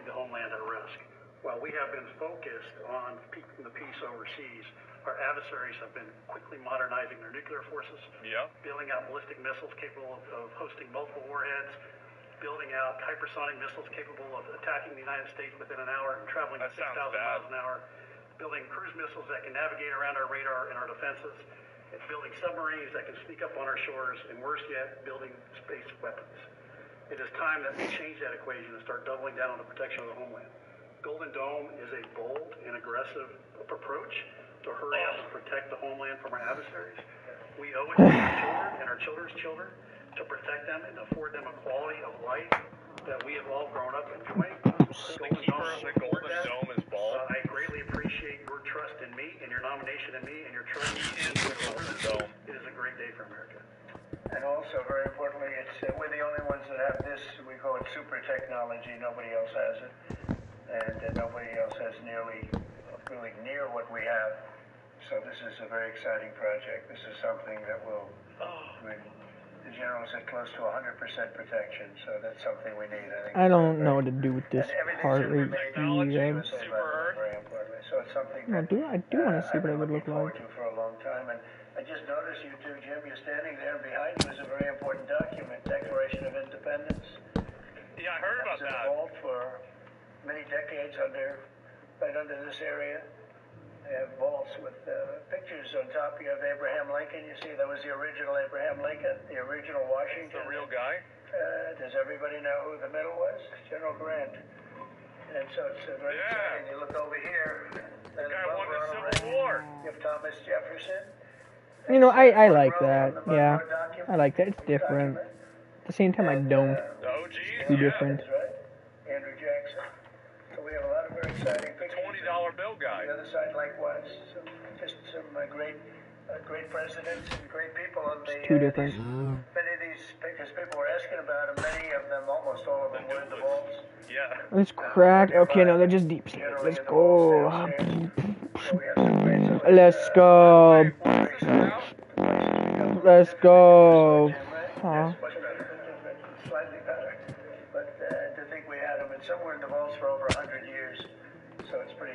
the homeland at risk. While we have been focused on keeping the peace overseas, our adversaries have been quickly modernizing their nuclear forces, building out ballistic missiles capable of hosting multiple warheads, building out hypersonic missiles capable of attacking the United States within an hour and traveling at 6,000 miles an hour, building cruise missiles that can navigate around our radar and our defenses, and building submarines that can sneak up on our shores, and worse yet, building space weapons. It is time that we change that equation and start doubling down on the protection of the homeland. Golden Dome is a bold and aggressive approach to hurry up and protect the homeland from our adversaries. We owe it to our children and our children's children to protect them and afford them a quality of life that we have all grown up enjoying. The Golden Dome is bald. I greatly appreciate your trust in me and your nomination in me and your trust in the Golden Dome. It is a great day for America. And also, very importantly, we're the only ones that have this. We call it super technology. Nobody else has it, and nobody else has really near what we have. So this is a very exciting project. This is something that will, the general said, close to 100% protection. So that's something we need. I don't know what to do with this heart rate. Very importantly. So it's something that I do want to see what it would look like. For a long time. And I just noticed you two, Jim, you're standing there, and behind you is a very important document, Declaration of Independence. Yeah, I heard about that. It's involved for many decades right under this area. They have vaults with pictures on top. You have Abraham Lincoln. You see, that was the original Abraham Lincoln, the original Washington. The real guy? Does everybody know who the middle was? General Grant. And so it's very exciting. You look over here. The guy won the Civil War. You have Thomas Jefferson. You know, I like that. Yeah, I like that. It's different. At the same time, I don't. The OGs? It's too different. Andrew Jackson. So we have a lot of very exciting pictures. $20 bill guy. The other side, likewise. Just some great presidents and great people on the. It's too different. Many of these pictures people were asking about, and many of them, almost all of them, were in the vaults. Yeah. Let's crack. Okay, no, they're just deep state. Let's go. Let's go. Let's go. Slightly better, but to think we had them, and some were in the vaults for over 100 years, so it's pretty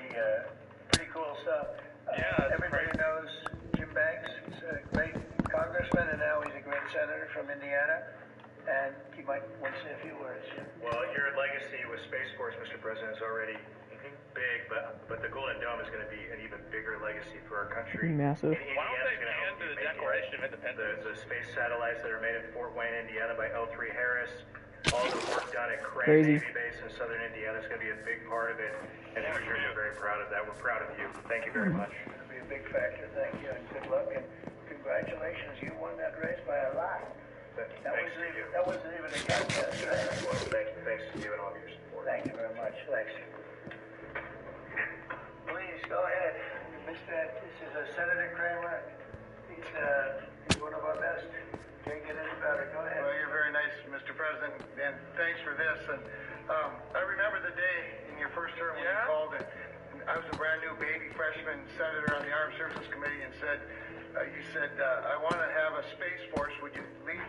cool stuff. Everybody knows Jim Banks. He's a great congressman, and now he's a great senator from Indiana. And he might want to say a few words. Well, your legacy with Space Force, Mr. President, is already big, but the Golden Dome is going to be an even bigger legacy for our country. Massive. Why don't they ban the Declaration of Independence? The space satellites that are made in Fort Wayne, Indiana by L3 Harris, all the work done at Crane Navy Base in southern Indiana is going to be a big part of it, and immigrants are very proud of that. We're proud of you. Thank you very much. It'll be a big factor. Thank you, and good luck, and congratulations. You won that race by a lot. That wasn't even a contest, right? Well, thanks to you and all of your support. Thank you very much. Thanks. Please go ahead. This is Senator Kramer. He's one of our best. Can't get any better. Go ahead. Well, you're very nice, Mr. President, and thanks for this. And I remember the day in your first term when you called, and I was a brand new baby freshman senator on the Armed Services Committee, and you said, I want to have a Space Force. Would you lead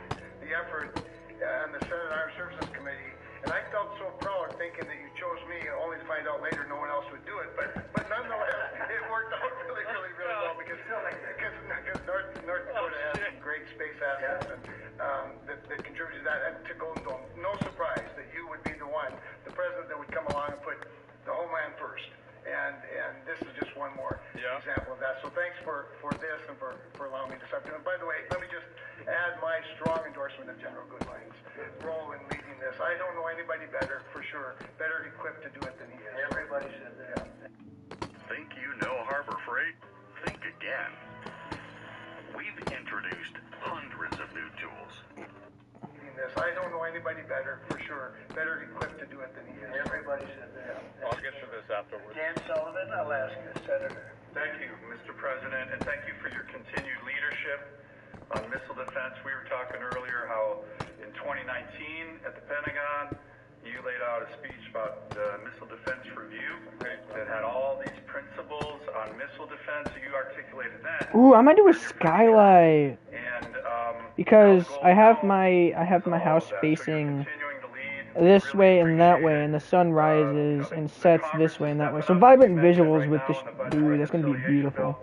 the effort on the Senate Armed Services Committee? And I felt so proud thinking that you chose me, only to find out later no one else would do it. But nonetheless, it worked out really well because North Dakota has some great space assets and that contributed to that. And to Golden Dome, no surprise that you would be the one, the president that would come along and put the homeland first. And this is just one more example of that. So thanks for this and for allowing me this afternoon. By the way, let me just add my strong endorsement of General Goodlane's role in leading this. I don't know anybody better, for sure, better equipped to do it than he is. Everybody said that. Think you know Harbor Freight? Think again. We've introduced hundreds of new tools. I don't know anybody better, for sure, better equipped to do it than he is. Everybody said that. I'll get to this afterwards. Dan Sullivan, Alaska Senator. Thank you, Mr. President, and thank you for your continued leadership on missile defense. We were talking earlier how in 2019 at the Pentagon, you laid out a speech about the Missile Defense Review that had all these principles on missile defense. You articulated that. Ooh, I'm gonna do a skylight. And because I have my house facing this way and that way, and the sun rises and sets this way and that way. So vibrant visuals with this, dude, that's gonna be beautiful.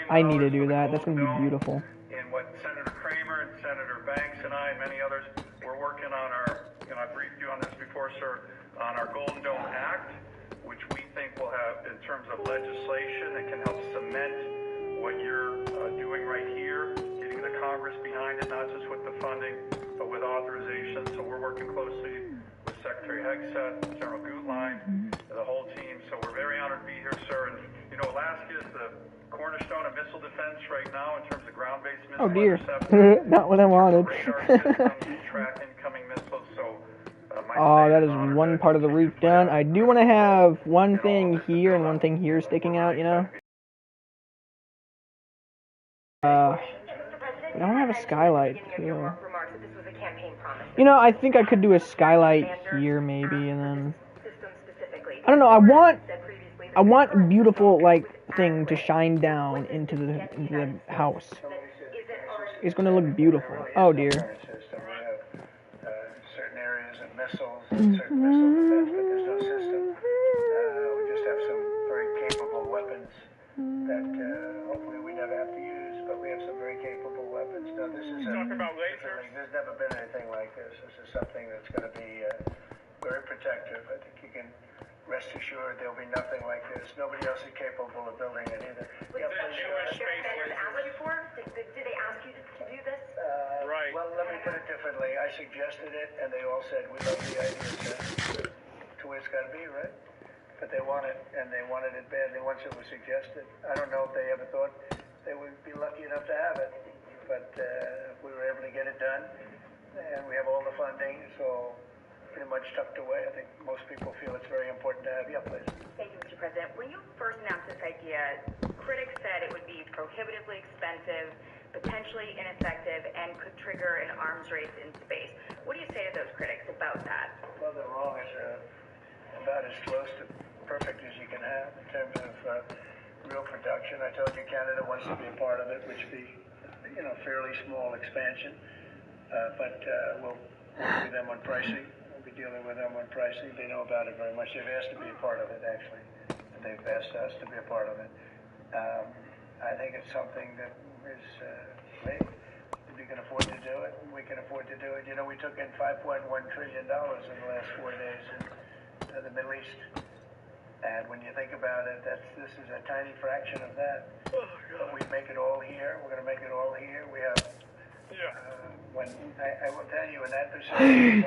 I need to do that. That's gonna be beautiful. And what Senator Kramer and Senator Banks and I and many others, we're working on our, I briefed you on this before, sir, on our Golden Dome Act, which we think will have, in terms of legislation, that can help cement what you're doing right here, getting the Congress behind it, not just with the funding, but with authorization. So we're working closely with Secretary Hegseth, General Gutlein, the whole team. So we're very honored to be here, sir. And, Alaska is the cornerstone of missile defense right now in terms of ground-based missiles. Oh dear, not what I wanted. Track incoming missiles. So, oh, that is one part of the roof done. I do want to have one thing here and one thing here sticking out, I don't have a skylight here. I think I could do a skylight here maybe, and then I don't know. I want beautiful thing to shine down into the house. It's gonna look beautiful. Oh dear. Certain areas of missiles, certain missile defense, but there's no system. We just have some very capable weapons that hopefully we never have to use, but we have some very capable weapons. Now this is talking about lasers. There's never been anything like this. This is something that's going to be very protective. I think you can rest assured there'll be nothing like this. Nobody else is capable of building it either. Did they ask you to do this? Right. Well, let me put it differently. I suggested it, and they all said, we love the idea, sir. It's the way it's got to be, right? But they want it, and they wanted it badly once it was suggested. I don't know if they ever thought they would be lucky enough to have it, but we were able to get it done, and we have all the funding, so pretty much tucked away. I think most people feel it's very important to have. Yeah, please. Thank you, Mr. President. When you first announced this idea, critics said it would be prohibitively expensive, potentially ineffective, and could trigger an arms race in space. What do you say to those critics about that? Well, they're wrong. It's about as close to perfect as you can have in terms of real production. I told you Canada wants to be a part of it, which would be, fairly small expansion, but we'll work with them on pricing. Dealing with them on pricing. They know about it very much. They've asked to be a part of it, actually. And they've asked us to be a part of it. I think it's something that is great. If you can afford to do it, we can afford to do it. We took in $5.1 trillion in the last 4 days in the Middle East. And when you think about it, this is a tiny fraction of that. But we make it all here. We're going to make it all here. We have when I will tell you, an adversary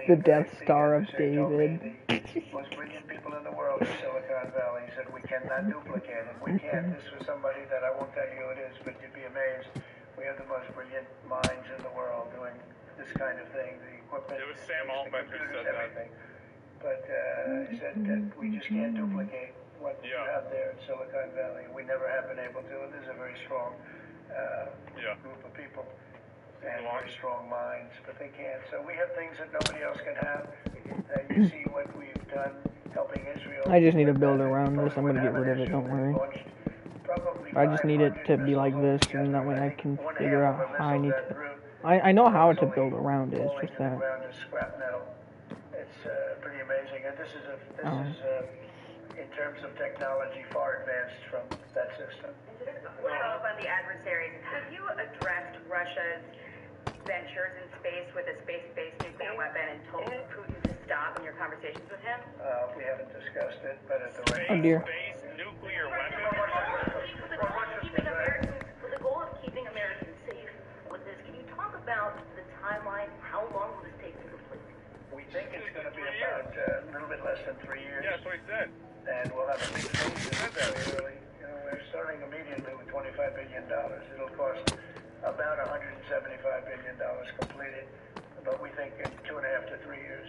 the Death Star of David. The most brilliant people in the world in Silicon Valley said we cannot duplicate it. We can't. This was somebody that I won't tell you who it is, but you'd be amazed. We have the most brilliant minds in the world doing this kind of thing. The equipment, it was Sam Altman who said everything. But he said that we just can't duplicate what you have there in Silicon Valley. We never have been able to, and there's a very strong group of people and very strong minds, but they can't. So we have things that nobody else can have. You see what we've done helping Israel. I just need to build around this. I'm going to get rid of it, don't worry. I just need it to be like this, and that way I can figure out how I need to... I know how to build around it, it's just that... Scrap metal. It's pretty amazing, and this is in terms of technology, far advanced from that system. What about the adversaries? Have you addressed Russia's ventures in space with a space-based nuclear weapon and told Putin to stop in your conversations with him? We haven't discussed it, but at the rate... Oh dear. Space nuclear weapon? With the goal of keeping Americans safe with this, can you talk about the timeline? How long will this take to complete? We think it's going to be about a little bit less than 3 years. Yeah, that's what he said. And we'll have a big phase early. We're starting immediately with $25 billion. It'll cost about $175 billion completed, but we think in 2.5 to 3 years.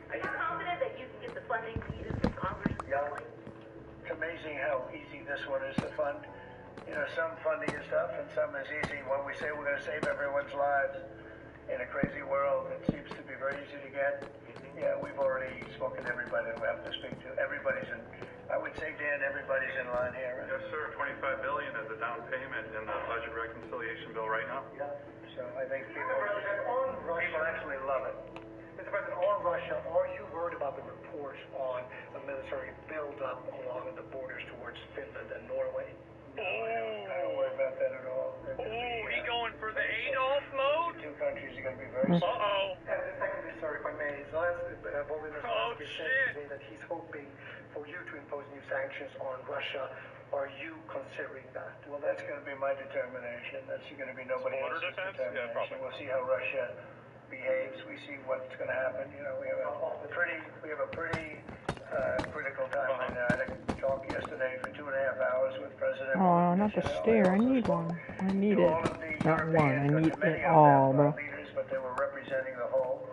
Are you confident that you can get the funding needed from Congress? Yeah. It's amazing how easy this one is to fund. Some funding is tough and some is easy. When we say we're going to save everyone's lives in a crazy world, it seems to be very easy to get. Yeah, we've already spoken to everybody we have to speak to. Everybody's in. I would say, Dan, everybody's in line here. Yes, sir. $25 billion is the down payment in the budget reconciliation bill right now. Yeah. So I think people actually love it. Mr. President, on Russia, are you worried about the reports on a military buildup along the borders towards Finland and Norway? I don't worry about that at all. He going for the Adolf mode? Two countries are going to be very Uh-oh. And secondly, sir, if I may, Volodymyr Zelensky said today that he's hoping for you to impose new sanctions on Russia. Are you considering that? Well, that's going to be my determination. That's going to be nobody Border else's defense? determination. Yeah, probably. We'll see how Russia behaves. We see what's going to happen. You know, we have a pretty critical time right now. I had a talk yesterday for 2.5 hours with President. Oh, not the stair. I need one. I need it. Not one. I need it all, bro. Leaders, but they were representing the whole.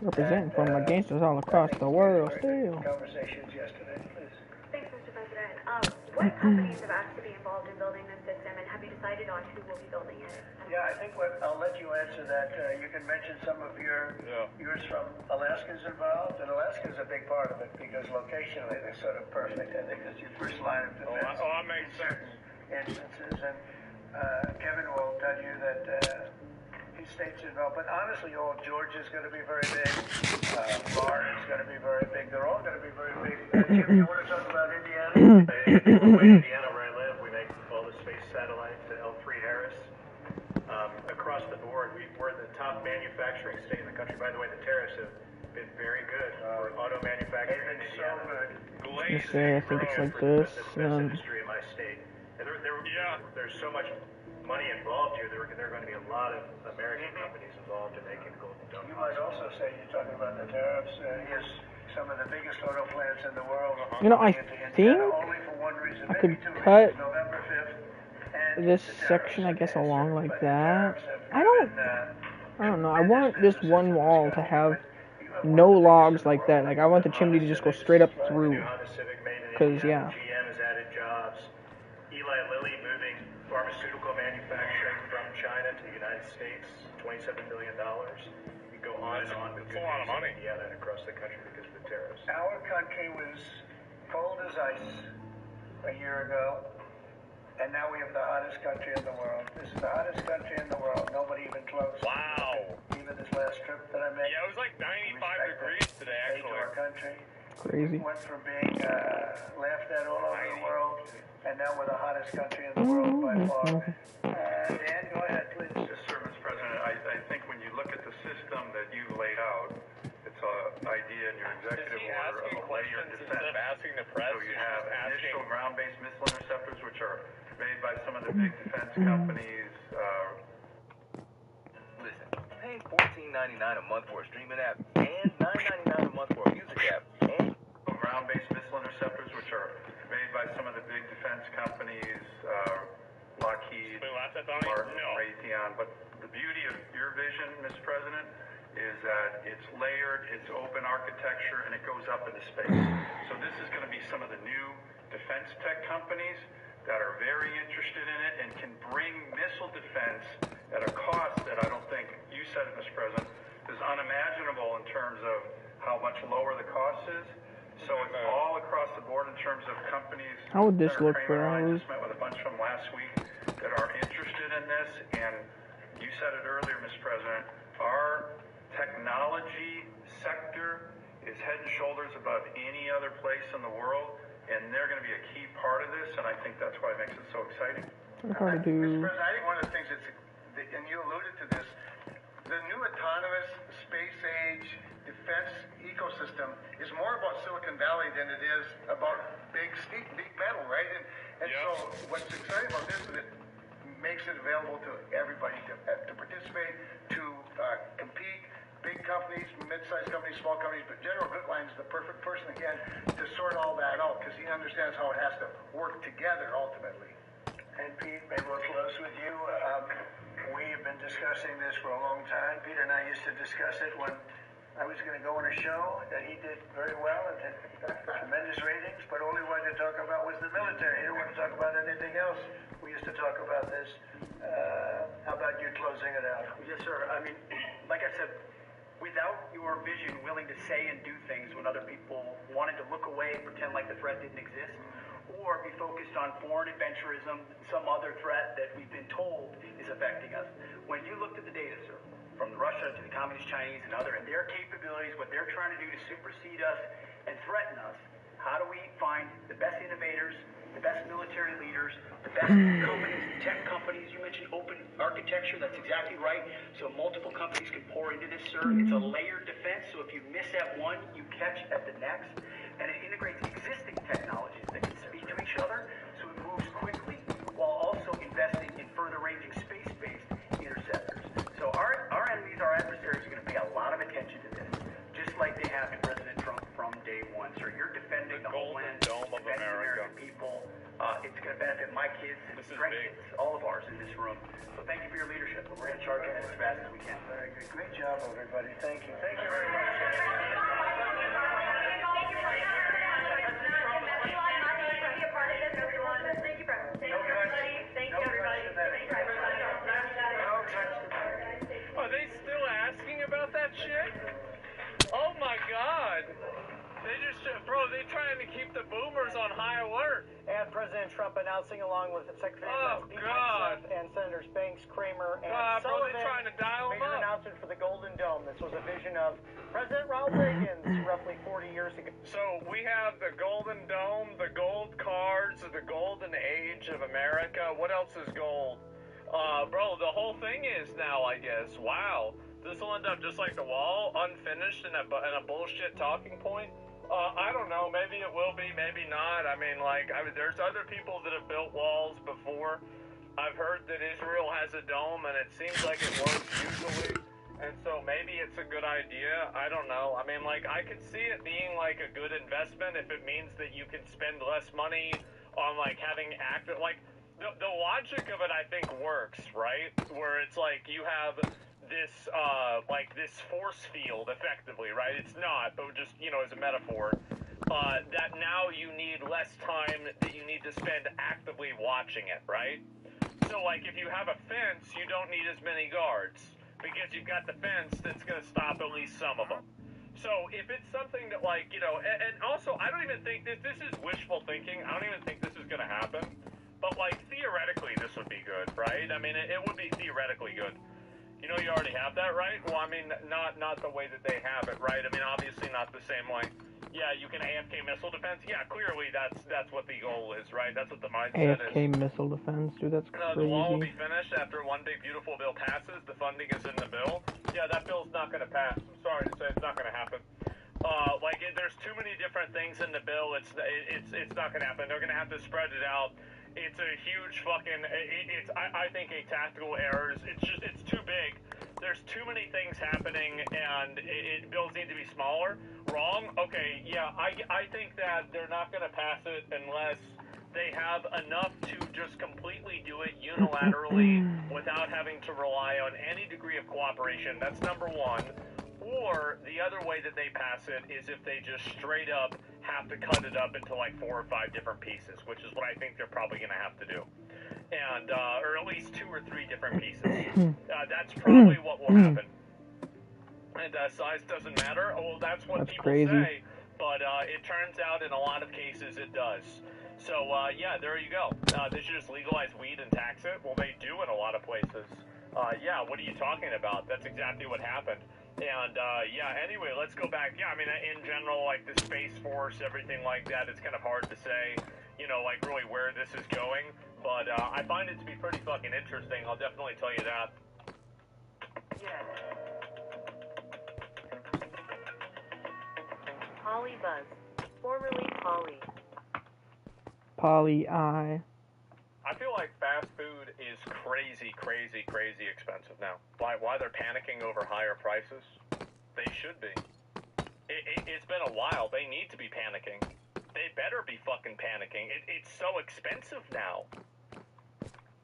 Representing from the gangsters all across the world still. Conversations yesterday, please. Thanks, Mr. President. What companies have asked to be involved in building this system, and have you decided on who will be building it? Yeah, I think I'll let you answer that. You can mention some of yours from Alaska's involved, and Alaska's a big part of it because locationally they're sort of perfect. I think that's your first line of defense. Oh, that makes sense. Instances, and Kevin will tell you that his state's involved. But honestly, Georgia's going to be very big. Florida's going to be very big. They're all going to be very big. Jim, you want to talk about Indiana? Indiana, where I live, we make all the space satellites at L3 Harris. Across the board, we're the top manufacturing state in the country. By the way, the tariffs have been very good for auto manufacturing in Indiana. Let's say, I think it's like this. Industry in my state. And there's so much money involved here. There are going to be a lot of American companies involved in making Golden Dome. You might also say, you're talking about the tariffs. Here's some of the biggest auto plants in the world. You know, I think only for one reason, I could cut this section, I guess, along like that. I don't know. I want this one wall to have no logs like that. Like, I want the chimney to just go straight up through. Because, yeah. GM has added jobs. Eli Lilly moving pharmaceutical manufacturing from China to the United States, $27 billion. You go on and on with good news in Indiana and across the country because of the tariffs. Our country was cold as ice a year ago, and now we have the hottest country in the world. This is the hottest country in the world. Nobody even close. Wow. Even this last trip that I made. Yeah, it was like 95 degrees today, actually. To our country. Crazy. We went from being laughed at all over the world, and now we're the hottest country in the world by far. Dan, go ahead, please. Yes, sir, Mr. President. I think when you look at the system that you've laid out, it's an idea in your executive order of a layered defense. Asking the press, so you have initial ground-based missile interceptors, which are made by some of the big defense companies. Listen, paying $14.99 a month for a streaming app and $9.99 a month for a music app, and ground-based missile interceptors, which are made by some of the big defense companies, Lockheed, Martin, Raytheon. But the beauty of your vision, Mr. President, is that it's layered, it's open architecture, and it goes up into space. So this is going to be some of the new defense tech companies that are very interested in it and can bring missile defense at a cost that I don't think, you said it, Mr. President, is unimaginable in terms of how much lower the cost is. So it's all across the board in terms of companies. How would this Senator look Kramer for and I hours? just met with a bunch of them last week that are interested in this, and you said it earlier, Mr. President, our technology sector is head and shoulders above any other place in the world, and they're going to be a key part of this, and I think that's why it makes it so exciting. Hard to do. Mr. President, I think one of the things and you alluded to this, the new autonomous space age defense ecosystem is more about Silicon Valley than it is about big metal, right? And so what's exciting about this is it makes it available to everybody to participate, to compete. Big companies, mid-sized companies, small companies, but General Gutlein is the perfect person, again, to sort all that out because he understands how it has to work together ultimately. And Pete, maybe we'll close with you. We have been discussing this for a long time. Peter and I used to discuss it when I was going to go on a show that he did very well and had tremendous ratings, but all he wanted to talk about was the military. He didn't want to talk about anything else. We used to talk about this. How about you closing it out? Yes, sir. I mean, like I said, without your vision, willing to say and do things when other people wanted to look away and pretend like the threat didn't exist, or be focused on foreign adventurism, some other threat that we've been told is affecting us. When you looked at the data, sir, from Russia to the Communist Chinese and their capabilities, what they're trying to do to supersede us and threaten us. How do we find the best innovators, the best military leaders, the best companies, tech companies? You mentioned open architecture. That's exactly right. So multiple companies can pour into this, sir. It's a layered defense. So if you miss at one, you catch at the next. And it integrates existing technologies that can speak to each other. So it moves quickly while also investing in further ranging space-based interceptors. So our enemies, our adversaries, are going to pay a lot of attention to this, just like they have to President Trump from day one. So you're defending the homeland, Dome of America. American people. It's going to benefit my kids and strengthen all of ours in this room. So thank you for your leadership. We're going to charge in as fast as we can. Very good. Great job, everybody. Thank you. Thank you very much. Are they still asking about that shit? Oh my god. They just, bro, they trying to keep the boomers on high alert. And President Trump announcing along with Secretary of Defense Pete Hegseth and Senators Banks, Kramer, and Sullivan, they're trying to dial them major up. announcement for the Golden Dome. This was a vision of President Ronald Reagan's roughly 40 years ago. So we have the Golden Dome, the gold cards, the golden age of America. What else is gold? Bro, the whole thing is now, I guess. Wow. This will end up just like the wall, unfinished and a bullshit talking point. I don't know. Maybe it will be, maybe not. I mean, there's other people that have built walls before. I've heard that Israel has a dome, and it seems like it works usually. And so maybe it's a good idea. I don't know. I mean, I could see it being like a good investment if it means that you can spend less money on having active. The logic of it, I think, works, right? Where it's you have this this force field effectively, right? It's not, but just as a metaphor, that now you need less time that you need to spend actively watching it, right? So if you have a fence, you don't need as many guards because you've got the fence that's going to stop at least some of them. So if it's something that and also I don't even think this is wishful thinking. I don't even think this is going to happen. But theoretically this would be good, right? I mean it would be theoretically good. You already have that, right? Well, I mean, not the way that they have it, right? I mean, obviously not the same way. Yeah, you can AFK missile defense. Yeah, clearly that's what the goal is, right? That's what the mindset is. AFK missile defense, dude, that's crazy. The wall will be finished after one big beautiful bill passes. The funding is in the bill. Yeah, that bill's not going to pass. I'm sorry to say it's not going to happen. There's too many different things in the bill. It's not going to happen. They're going to have to spread it out. It's a huge fucking, I think a tactical error. It's too big. There's too many things happening and bills need to be smaller. Wrong? Okay, yeah, I think that they're not going to pass it unless they have enough to just completely do it unilaterally without having to rely on any degree of cooperation. That's number one. Or the other way that they pass it is if they just straight up have to cut it up into 4 or 5 different pieces, which is what I think they're probably going to have to do. And, or at least 2 or 3 different pieces. That's probably what will happen. And size doesn't matter. Well, that's what people say. But it turns out in a lot of cases it does. So, yeah, there you go. They should just legalize weed and tax it. Well, they do in a lot of places. Yeah, what are you talking about? That's exactly what happened. And, yeah, anyway, let's go back. Yeah, I mean, in general, the Space Force, everything like that, it's kind of hard to say, really where this is going. But I find it to be pretty fucking interesting. I'll definitely tell you that. Yeah. Polly Buzz, formerly Polly. Polly I. I feel like fast food is crazy expensive now. Why they're panicking over higher prices? They should be. It's been a while. They need to be panicking. They better be fucking panicking. It's so expensive now.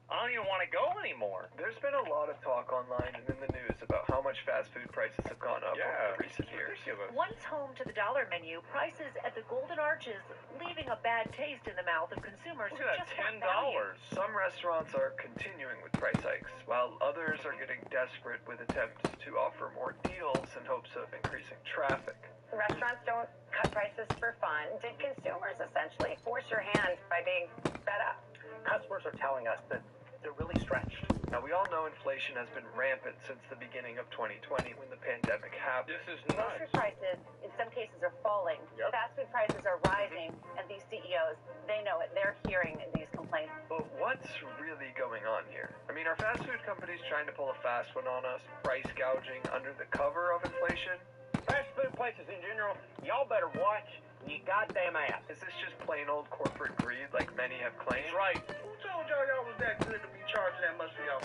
I don't even want to go anymore. There's been a lot of talk online and in the news about how much fast food prices have gone up over recent years. Once home to the dollar menu, prices at the Golden Arches leaving a bad taste in the mouth of consumers who just want value. Some restaurants are continuing with price hikes, while others are getting desperate with attempts to offer more deals in hopes of increasing traffic. Restaurants don't cut prices for fun. Did consumers essentially force your hand by being fed up? Customers are telling us that they're really stretched. Now, we all know inflation has been rampant since the beginning of 2020 when the pandemic happened. This is nuts. Grocery prices, in some cases, are falling. Yep. Fast food prices are rising, and these CEOs, they know it. They're hearing these complaints. But what's really going on here? I mean, are fast food companies trying to pull a fast one on us, price gouging under the cover of inflation? Fast food places in general, y'all better watch your goddamn ass. Is this just plain old corporate greed like many have claimed? Right. Who told y'all was that good to be charging that much for y'all?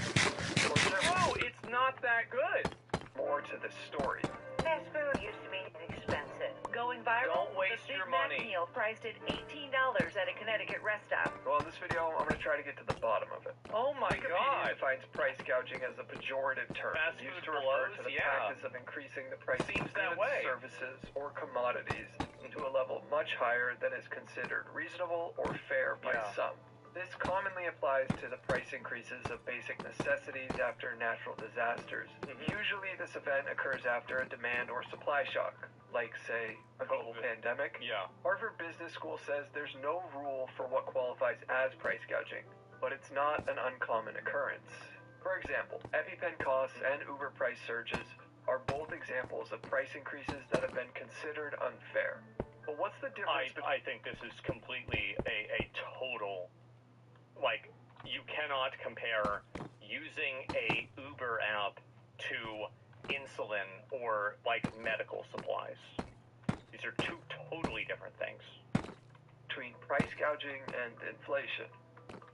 No, it's not that good. More to this story. Fast food used to be expensive. Going viral, Don't waste the Big your Mac money. meal priced at $18 at a Connecticut rest stop. Well, in this video, I'm going to try to get to the bottom of it. Oh my Wikipedia God. defines price gouging as a pejorative term Fast used food to refer blows, to the yeah. practice of increasing the price Seems of that goods, way. services, or commodities to a level much higher than is considered reasonable or fair by Yeah. some. This commonly applies to the price increases of basic necessities after natural disasters. Usually this event occurs after a demand or supply shock, like, say, a global pandemic. Yeah. Harvard Business School says there's no rule for what qualifies as price gouging, but it's not an uncommon occurrence. For example, EpiPen costs and Uber price surges are both examples of price increases that have been considered unfair. But what's the difference I think this is completely a total, like, you cannot compare using a Uber app to insulin or, like, medical supplies. These are two totally different things. between price gouging and inflation?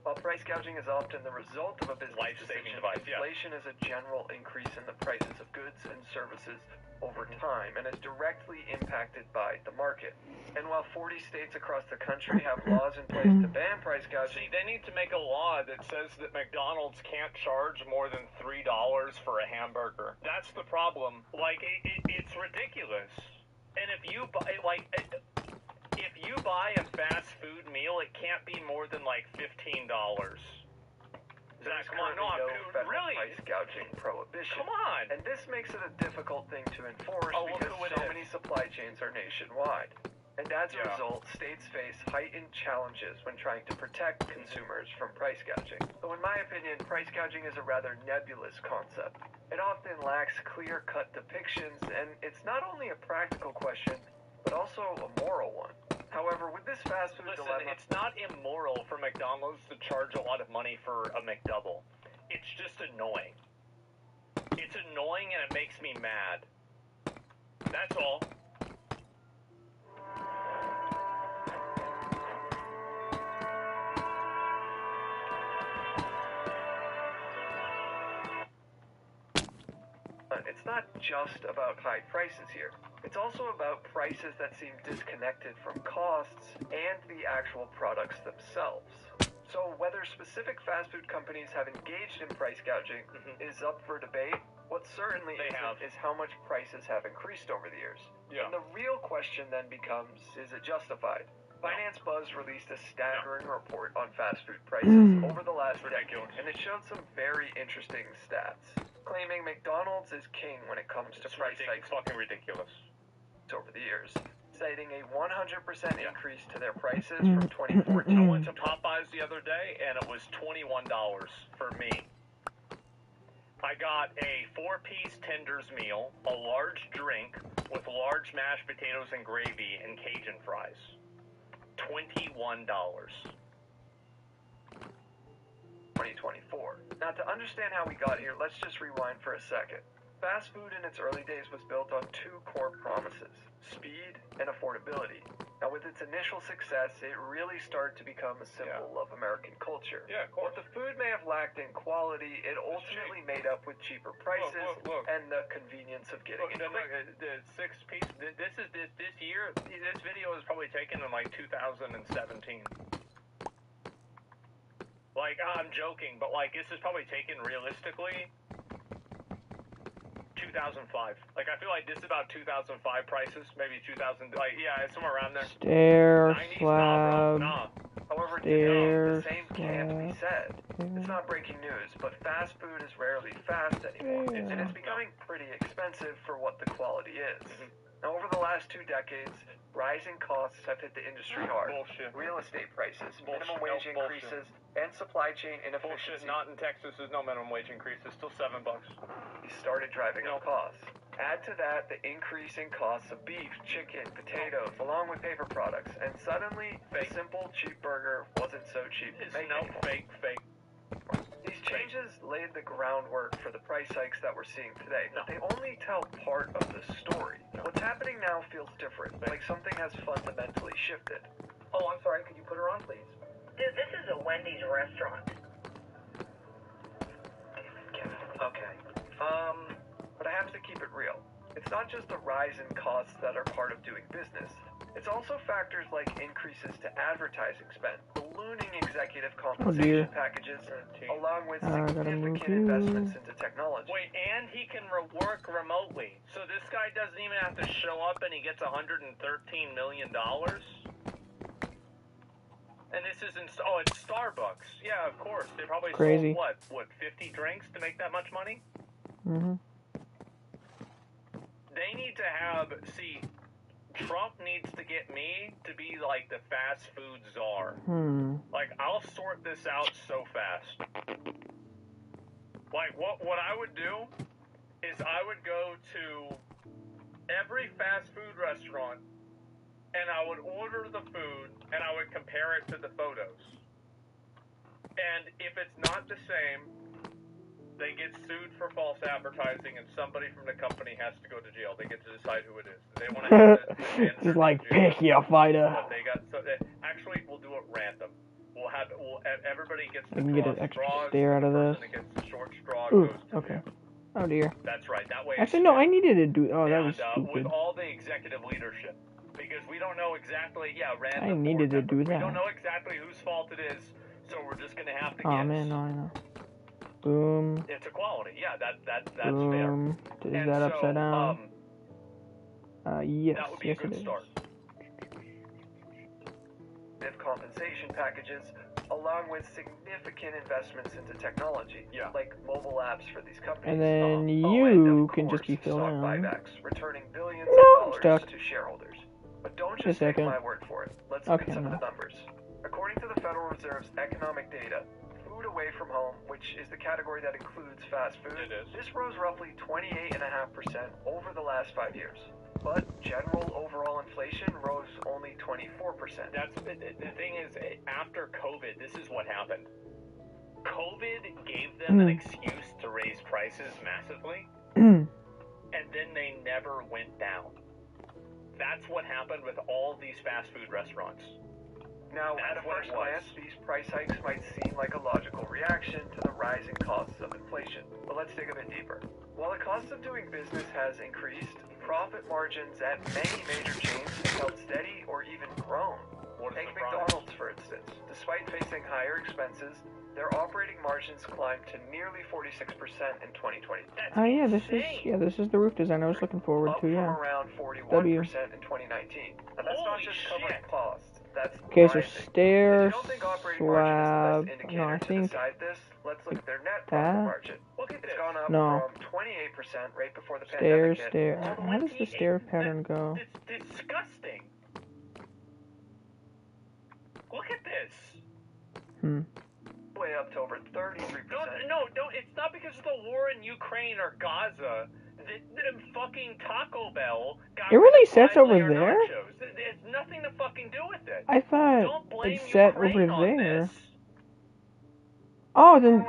While price gouging is often the result of a business Life-saving decision, device, yeah. inflation is a general increase in the prices of goods and services over time and is directly impacted by the market. And while 40 states across the country have laws in place to ban price gouging, See, they need to make a law that says that McDonald's can't charge more than $3 for a hamburger. That's the problem. Like, it's ridiculous. And if you buy, like, if you buy a fast food meal, it can't be more than, like, $15. there's Come on, currently no, no dude, federal really? price gouging prohibition. Come on. And this makes it a difficult thing to enforce Oh, look because who it so is. many supply chains are nationwide. And as a Yeah. result, states face heightened challenges when trying to protect consumers from price gouging. So in my opinion, price gouging is a rather nebulous concept. It often lacks clear-cut depictions, and it's not only a practical question, but also a moral one. However, with this fast food Listen, dilemma... it's not immoral for McDonald's to charge a lot of money for a McDouble. It's just annoying. It's annoying and it makes me mad. That's all. It's not just about high prices here. It's also about prices that seem disconnected from costs and the actual products themselves. So whether specific fast food companies have engaged in price gouging is up for debate. What certainly is how much prices have increased over the years. Yeah. And the real question then becomes, is it justified? Finance Buzz released a staggering report on fast food prices over the last decade, and it showed some very interesting stats, claiming McDonald's is king when it comes to price hikes. Fucking ridiculous. Over the years, citing a 100% increase to their prices from 2014. I went to Popeyes the other day and it was $21 for me. I got a 4-piece tenders meal, a large drink with large mashed potatoes and gravy and Cajun fries. $21. 2024. Now, to understand how we got here, let's just rewind for a second. Fast food in its early days was built on two core promises: speed and affordability. Now, with its initial success, it really started to become a symbol of American culture. Yeah, of course. What the food may have lacked in quality, it ultimately made up with cheaper prices Look. and the convenience of getting it quick. The 6-piece. This year. This video was probably taken in like 2017. Like, I'm joking, but like this is probably taken realistically 2005. Like, I feel like this is about 2005 prices, maybe 2000. Like, yeah, it's somewhere around there. Stair 90s, slab. Nah. However, Stair the same can't be said. It's not breaking news, but fast food is rarely fast anymore, and it's becoming pretty expensive for what the quality is. Now, over the last 2 decades, rising costs have hit the industry hard. Bullshit. Real estate prices, Bullshit. minimum wage No, bullshit. increases, and supply chain inefficiencies. Bullshit. Not in Texas. There's no minimum wage increase. It's still $7. He started driving up costs. Add to that the increase in costs of beef, chicken, potatoes, along with paper products, and suddenly the simple cheap burger wasn't so cheap to make anymore. Fake. These changes laid the groundwork for the price hikes that we're seeing today, but they only tell part of the story. What's happening now feels different, like something has fundamentally shifted. Oh, I'm sorry. Could you put her on, please? Dude, this is a Wendy's restaurant. Okay. But I have to keep it real. It's not just the rise in costs that are part of doing business. It's also factors like increases to advertising spend, ballooning executive compensation packages, along with significant investments into technology. Wait, and he can work remotely. So this guy doesn't even have to show up and he gets $113 million? And this is it's Starbucks. Yeah, of course. They probably Crazy. sold, what, 50 drinks to make that much money? Mm-hmm. They need to Trump needs to get me to be like the fast food czar. Like, I'll sort this out so fast. Like, what I would do is I would go to every fast food restaurant and I would order the food and I would compare it to the photos. And if it's not the same, they get sued for false advertising, and somebody from the company has to go to jail. They get to decide who it is. They want to just like pick your fighter. Actually, we'll do it random. Everybody gets I the can get an extra straws. stare out of this. The person that gets the short straw Ooh, goes to okay. Oh dear. That's right. That way. Actually, no. I needed to do. Oh, that was stupid. With all the executive leadership, because we don't know exactly. Yeah, random. I needed to do that. We don't know exactly whose fault it is, so we're just gonna have to guess. Oh man, no, I know. Boom. It's equality. Yeah, that's Boom. fair. Is that upside down? Yes. That would be yes, a good it is. start. Compensation packages, along with significant investments into technology, like mobile apps for these companies. And then you can just be filled in. Buybacks, returning billions of dollars to shareholders. But don't just take my word for it. Let's look at some of the numbers. According to the Federal Reserve's economic data, food away from home, which is the category that includes fast food, this rose roughly 28.5% over the last 5 years. But general overall inflation rose only 24%. That's the thing is, after COVID, this is what happened. COVID gave them an excuse to raise prices massively, and then they never went down. That's what happened with all these fast food restaurants. Now, at a first glance, these price hikes might seem like a logical reaction to the rising costs of inflation. But let's dig a bit deeper. While the cost of doing business has increased, profit margins at many major chains have held steady or even grown. Take McDonald's, for instance. Despite facing higher expenses, their operating margins climbed to nearly 46% in 2020. Oh yeah, this is the roof design I was looking forward to. Yeah. From around 41% in 2019. And that's not just covering costs. That's okay, so stair, slab. No, I think let's look at their net profit margin. It's gone up from 28% right before the pandemic hit. Stair. How does the stair pattern go? It's disgusting. Look at this. Way up to over 33%. No, it's not because of the war in Ukraine or Gaza. The fucking Taco Bell got it really sets over there? Nachos. It has nothing to fucking do with it. I thought it set over there. Oh, then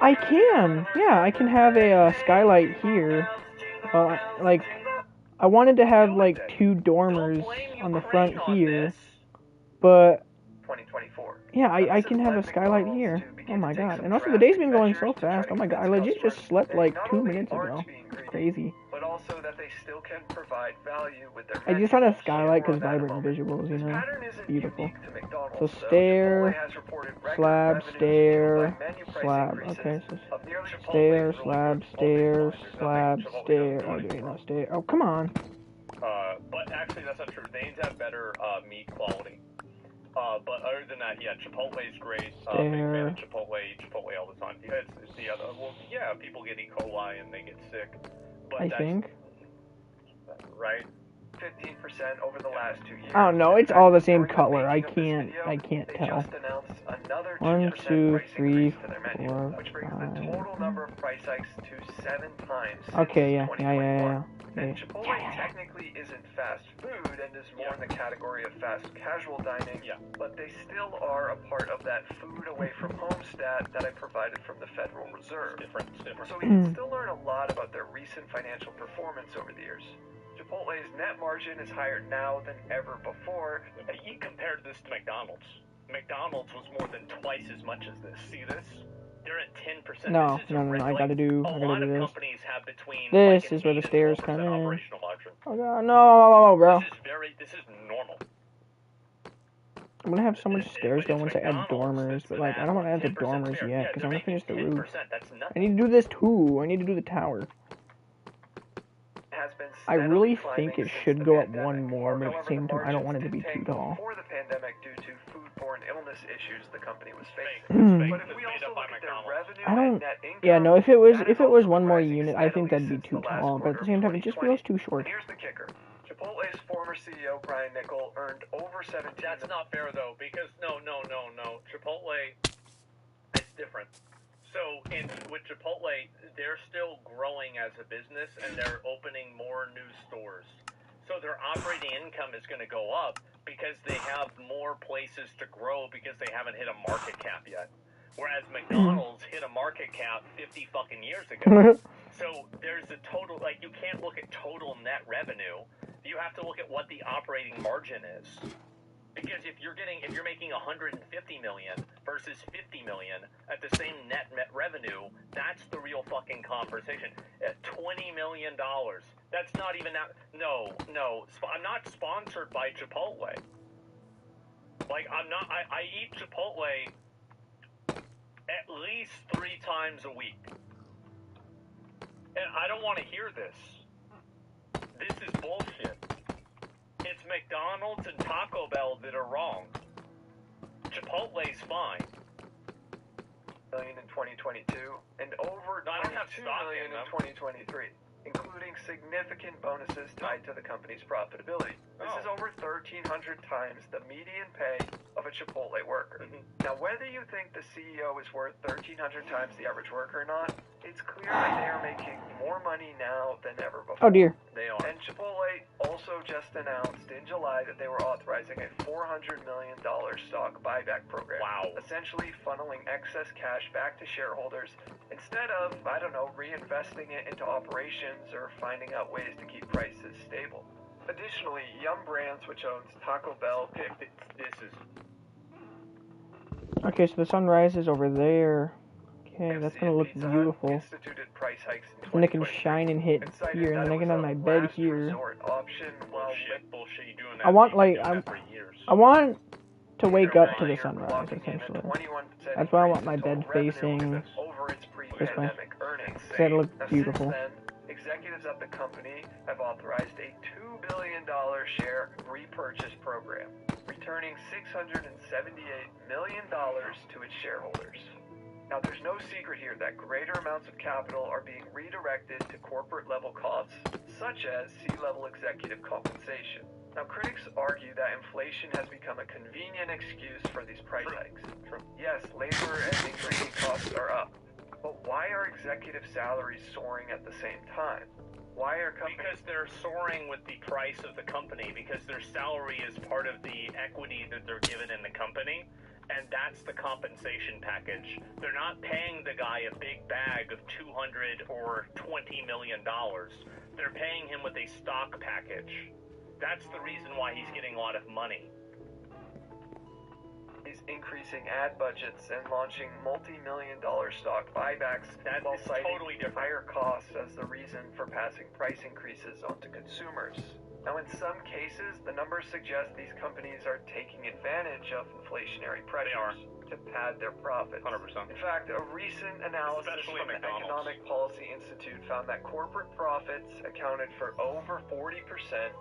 I can. Yeah, I can have a skylight here. Like, I wanted to have like 2 dormers on the front here, but 2024. Yeah, I can have a skylight here. Oh my god. And also the day's been going so fast. Oh my god, I legit just slept like 2 minutes ago. Crazy. But also that they still can provide value with their I just want a skylight because vibrant visuals, you know. Beautiful. So stair, slab, stair, slab. Okay, so stair, slab, stair, slab, stair. Oh, there ain't no stair. Oh, come on. But actually that's not true. Danes have better meat quality. But other than that, yeah, Chipotle's great. Big fan of Chipotle all the time. Yeah, it's the other. Well, yeah, people get E. coli and they get sick. But I think. right? 15% over the last 2 years. I don't know. It's all the same color. I can't tell. Just announced another 1, 2, 3, 4, which brings the total number of price hikes to 7 times. Okay, yeah. And Chipotle technically isn't fast food and is more in the category of fast casual dining, but they still are a part of that food away from home stat that I provided from the Federal Reserve. It's different. So we can still learn a lot about their recent financial performance over the years. Chipotle's net margin is higher now than ever before. You compared this to McDonald's. McDonald's was more than twice as much as this. See this? They're at 10%. No, I gotta do this. This is where the stairs come in. Oh god, no, bro. This is normal. I'm gonna have so much stairs going once I add dormers, but like I don't want to add the dormers yet because I'm gonna finish the roof. I need to do this too. I need to do the tower. I really think it should go up one more, but at the same time I don't want it to be too tall. Before the pandemic, due to foodborne illness issues the company was facing. But if we also look at their revenue and net income, yeah, no, if it was one more unit, I think that'd be too tall, but at the same time it just feels too short. Here's the kicker. Chipotle's former CEO, Brian Niccol, earned over 17. That's not fair, though, because no. Chipotle, it's different. So, with Chipotle, they're still growing as a business, and they're opening more new stores. So their operating income is going to go up because they have more places to grow because they haven't hit a market cap yet. Whereas McDonald's hit a market cap 50 fucking years ago. So there's a total, like, you can't look at total net revenue. You have to look at what the operating margin is. Because if you're making 150 million versus 50 million at the same net revenue, that's the real fucking conversation. At $20 million, that's not even that. No, I'm not sponsored by Chipotle. Like, I'm not. I eat Chipotle at least 3 times a week, and I don't want to hear this. This is bullshit. It's McDonald's and Taco Bell that are wrong. Chipotle's fine. Million in 2022 and over 22 million in 2023, including significant bonuses tied to the company's profitability. This is over 1,300 times the median pay of a Chipotle worker. Now, whether you think the CEO is worth 1,300 times the average worker or not, it's clear that they are making more money now than ever before. Oh dear. They are. And Chipotle also just announced in July that they were authorizing a $400 million stock buyback program. Wow. Essentially funneling excess cash back to shareholders instead of, reinvesting it into operations or finding out ways to keep prices stable. Additionally, Yum Brands, which owns Taco Bell, Okay, so the sunrise is over there. Okay, that's gonna look beautiful. Instituted price hikes in And it can shine and hit here, and then I can have my bed here. I want I want to wake up to the sunrise, essentially. That's why I want my bed facing this way. That'll look beautiful. Executives at the company have authorized a $2 billion share repurchase program, returning $678 million to its shareholders. Now, there's no secret here that greater amounts of capital are being redirected to corporate-level costs, such as C-level executive compensation. Now, critics argue that inflation has become a convenient excuse for these price hikes. Yes, labor and ingredient costs are up, but why are executive salaries soaring at the same time? Why are companies... Because they're soaring with the price of the company, because their salary is part of the equity that they're given in the company, and that's the compensation package. They're not paying the guy a big bag of $200 or $20 million. They're paying him with a stock package. That's the reason why he's getting a lot of money. He's increasing ad budgets and launching multi-million-dollar stock buybacks while citing totally higher costs as the reason for passing price increases onto consumers. Now, in some cases, the numbers suggest these companies are taking advantage of inflationary pressures to pad their profits. 100%. In fact, a recent analysis from the Economic Policy Institute found that corporate profits accounted for over 40%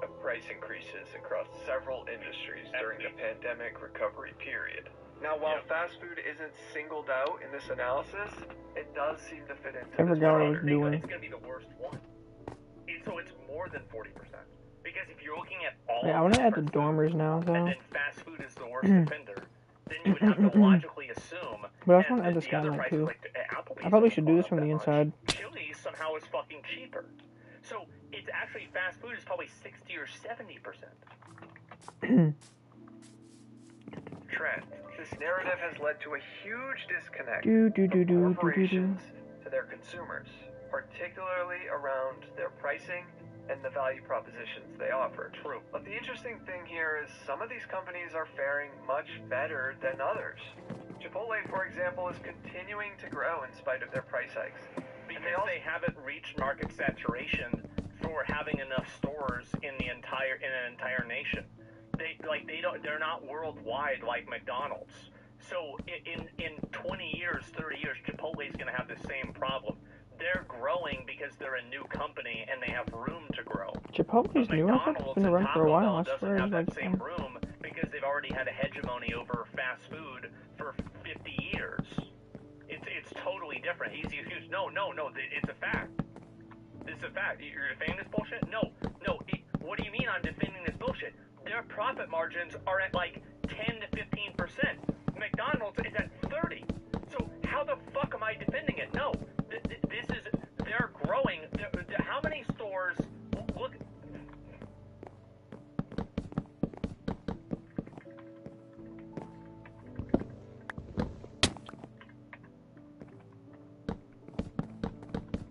of price increases across several industries during the pandemic recovery period. Now, while fast food isn't singled out in this analysis, it does seem to fit into I forgot what I was doing. It's going to be the worst one. So it's more than 40%. Because if you're looking at all I want to add the dormers now, though. and then fast food is the worst offender, then you would have to logically assume. But I also want to add the skylight, too. I probably should do this from the inside. Chili's somehow is fucking cheaper. So it's actually fast food is probably 60 or 70%. Trent, this narrative has led to a huge disconnect from corporations to their consumers, particularly around their pricing and the value propositions they offer. True. But the interesting thing here is some of these companies are faring much better than others. Chipotle, for example, is continuing to grow in spite of their price hikes. Because they haven't reached market saturation for having enough stores in an entire nation. They're not worldwide like McDonald's. So in 20 years, 30 years, Chipotle is going to have the same problem. They're growing because they're a new company and they have room to grow. Chipotle's new. I thought it's been around for a while. I swear doesn't have that same room because they've already had a hegemony over fast food for 50 years. It's totally different. He's no. It's a fact. It's a fact. You're defending this bullshit? No. What do you mean I'm defending this bullshit? Their profit margins are at like 10 to 15%. McDonald's is at 30. So how the fuck am I defending it? No. They're growing. How many stores? Look.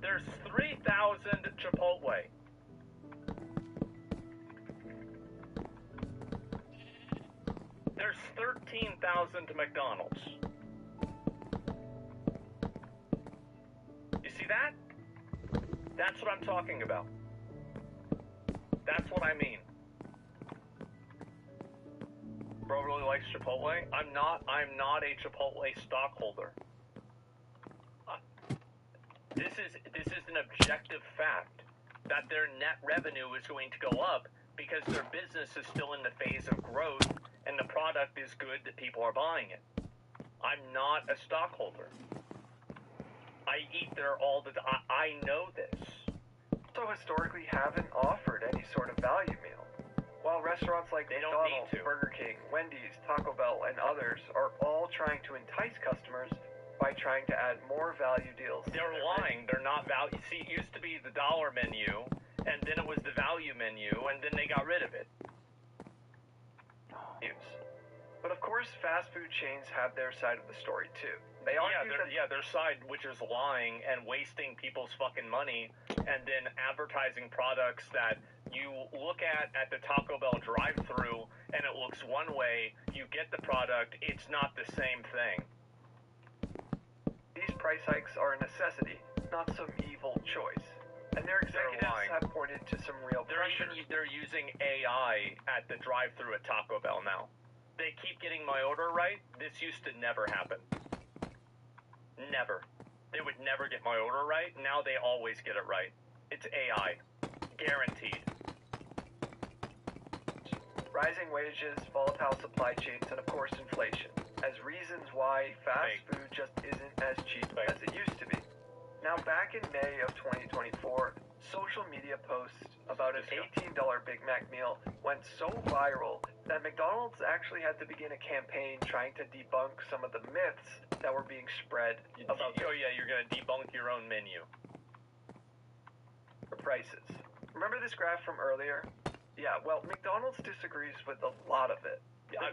There's 3,000 Chipotle. There's 13,000 McDonald's. You see that? That's what I'm talking about. That's what I mean. Bro really likes Chipotle. I'm not a Chipotle stockholder. This is an objective fact that their net revenue is going to go up because their business is still in the phase of growth and the product is good that people are buying it. I'm not a stockholder. I eat there all the time. I know this. Also historically haven't offered any sort of value meal. While restaurants like McDonald's, Burger King, Wendy's, Taco Bell, and others are all trying to entice customers by trying to add more value deals. They're lying. They're not value. See, it used to be the dollar menu, and then it was the value menu, and then they got rid of it. But of course, fast food chains have their side of the story too. They argue their side, which is lying and wasting people's fucking money, and then advertising products that you look at the Taco Bell drive-thru, and it looks one way. You get the product, it's not the same thing. These price hikes are a necessity, not some evil choice. And their executives have pointed to some real pressure. They're using AI at the drive-thru at Taco Bell now. They keep getting my order right. This used to never happen. Never. They would never get my order right. Now they always get it right. It's AI. Guaranteed. Rising wages, volatile supply chains, and of course inflation as reasons why fast food just isn't as cheap as it used to be. Now back in May of 2024, social media posts about an $18 Big Mac meal went so viral that McDonald's actually had to begin a campaign trying to debunk some of the myths that were being spread about you're going to debunk your own menu. The prices. Remember this graph from earlier? Yeah, well, McDonald's disagrees with a lot of it. I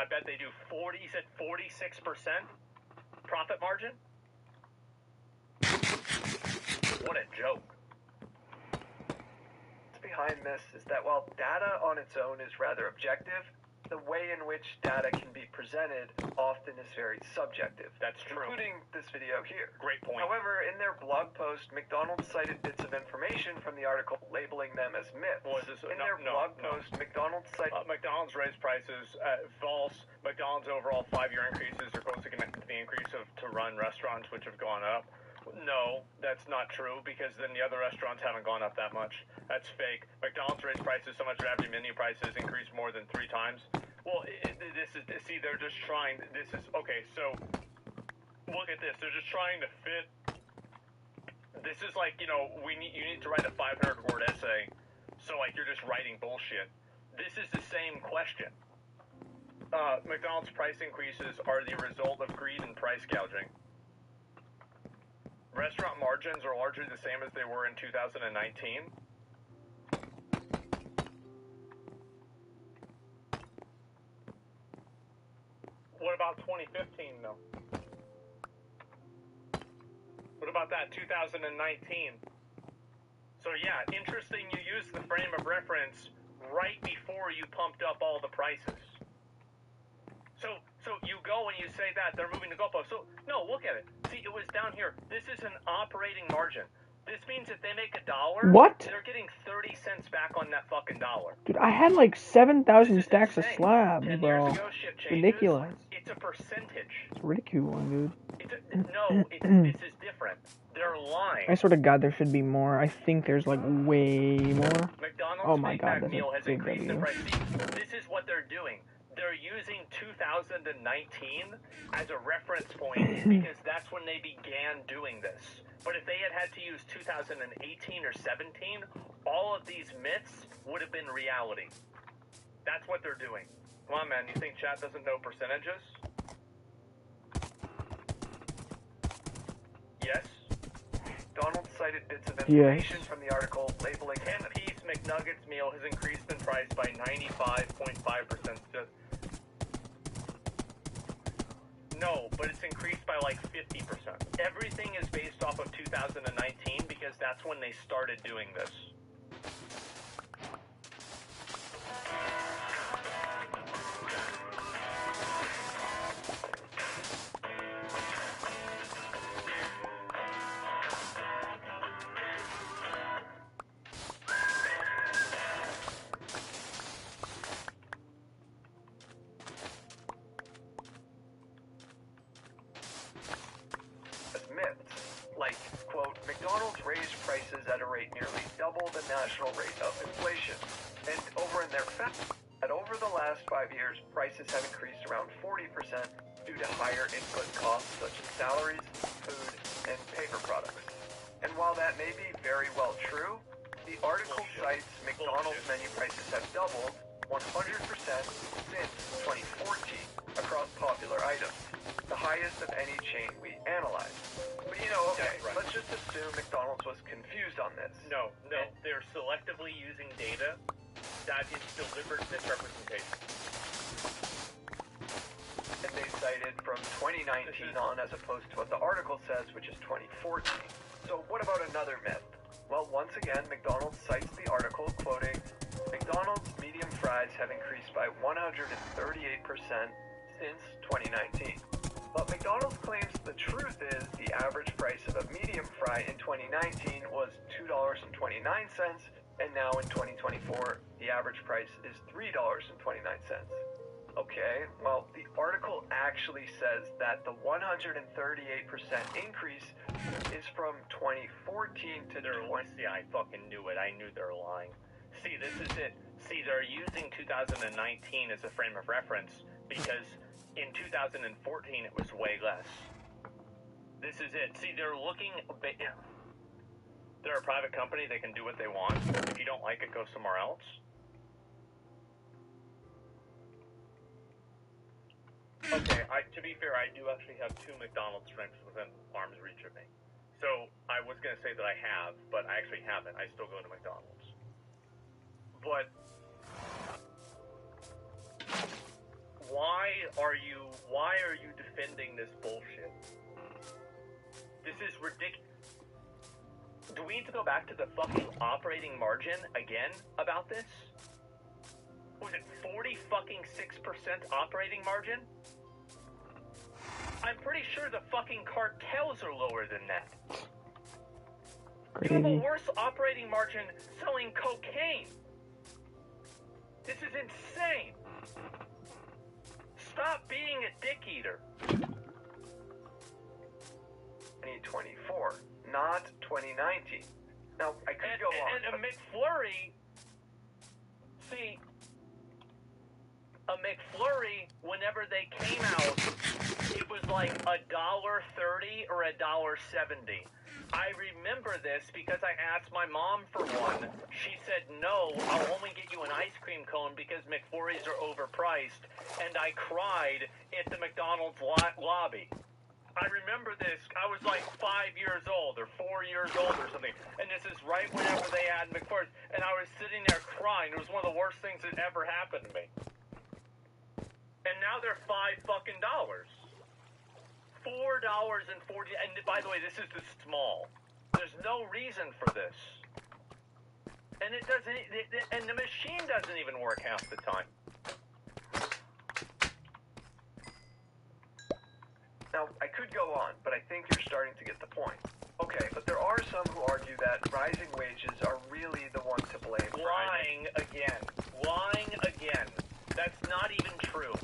bet they do 40, you said 46% profit margin? What a joke. What's behind this is that while data on its own is rather objective, the way in which data can be presented often is very subjective. That's true. Including this video here. Great point. However, in their blog post, McDonald's cited bits of information from the article labeling them as myths. McDonald's cited... McDonald's raised prices. False. McDonald's overall 5-year increases are closely connected to the increase to run restaurants, which have gone up. No, that's not true, because then the other restaurants haven't gone up that much. That's fake. McDonald's raised prices so much that average menu prices increased more than 3 times. Well, they're just trying, okay, so, look at this. They're just trying to fit This is like, you need to write a 500-word essay, so like you're just writing bullshit. This is the same question. McDonald's price increases are the result of greed and price gouging. Restaurant margins are largely the same as they were in 2019. What about 2015, though? What about that, 2019? So yeah, interesting you use the frame of reference right before you pumped up all the prices. So you go and you say that they're moving the goalpost. So no, look at it. See, it was down here. This is an operating margin. This means if they make $1, what? They're getting 30 cents back on that fucking dollar. Dude, I had like 7,000 stacks of slabs, bro. It's ridiculous. It's a percentage. It's ridiculous, dude. This is different. They're lying. I swear to God, there should be more. I think there's like way more. McDonald's oh my God, that's meal a has big increased in W. price. See, this is what they're doing. They're using 2019 as a reference point because that's when they began doing this. But if they had to use 2018 or 17, all of these myths would have been reality. That's what they're doing. Come on, man. You think chat doesn't know percentages? Yes? Donald cited bits of information from the article labeling 10-piece McNuggets meal has increased in price by 95.5%. No, but it's increased by like 50%. Everything is based off of 2019 because that's when they started doing this. national rate of inflation. And over the last 5 years, prices have increased around 40% due to higher input costs such as salaries, food, and paper products. And while that may be very well true, the article cites McDonald's menu prices have doubled 100% since 2014 across popular items, the highest of any chain we analyzed. But let's just assume McDonald's was confused on this. No, they're selectively using data that is deliberate misrepresentation. And they cited from 2019 on as opposed to what the article says, which is 2014. So what about another myth? Well, once again, McDonald's cites the article quoting, McDonald's medium fries have increased by 138% since 2019. But McDonald's claims the truth is the average price of a medium fry in 2019 was $2.29, and now in 2024, the average price is $3.29. Okay, well, the article actually says that the 138% increase is from 2014 to See, I fucking knew it. I knew they're lying. See, this is it. See, they're using 2019 as a frame of reference because in 2014 it was way less. This is it. See, they're looking... They're a private company. They can do what they want. If you don't like it, go somewhere else. Okay, to be fair, I do actually have 2 McDonald's drinks within arm's reach of me. So, I was going to say that I have, but I actually haven't. I still go to McDonald's. But... Why are you defending this bullshit? This is ridiculous. Do we need to go back to the fucking operating margin again about this? Was it 40-fucking-6% operating margin? I'm pretty sure the fucking cartels are lower than that. Crazy. You have a worse operating margin selling cocaine. This is insane. Stop being a dick eater. 2024, not 2019. Now, I could go on. And a McFlurry, see, a McFlurry, whenever they came out, it was like $1.30 or $1.70. I remember this because I asked my mom for one. She said, no, I'll only get you an ice cream cone because McFlurries are overpriced. And I cried at the McDonald's lobby. I remember this. I was like 5 years old or 4 years old or something. And this is right whenever they had McFlurries. And I was sitting there crying. It was one of the worst things that ever happened to me. And now they're $5 fucking dollars. $4.40, and by the way, this is the small. There's no reason for this, and it doesn't. And the machine doesn't even work half the time. Now, I could go on, but I think you're starting to get the point. Okay, but there are some who argue that rising wages are really the ones to blame. Lying again. That's not even true.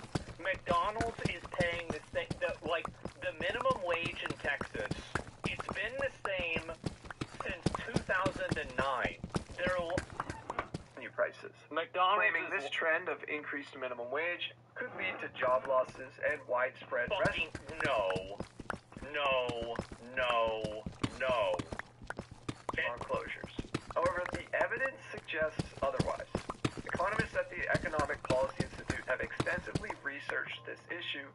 McDonald's is paying the minimum wage in Texas. It's been the same since 2009. They're new prices. McDonald's claiming this trend of increased minimum wage could lead to job losses and widespread farm closures. However, the evidence suggests otherwise. Economists at the Economic Policy Institute have extensively researched this issue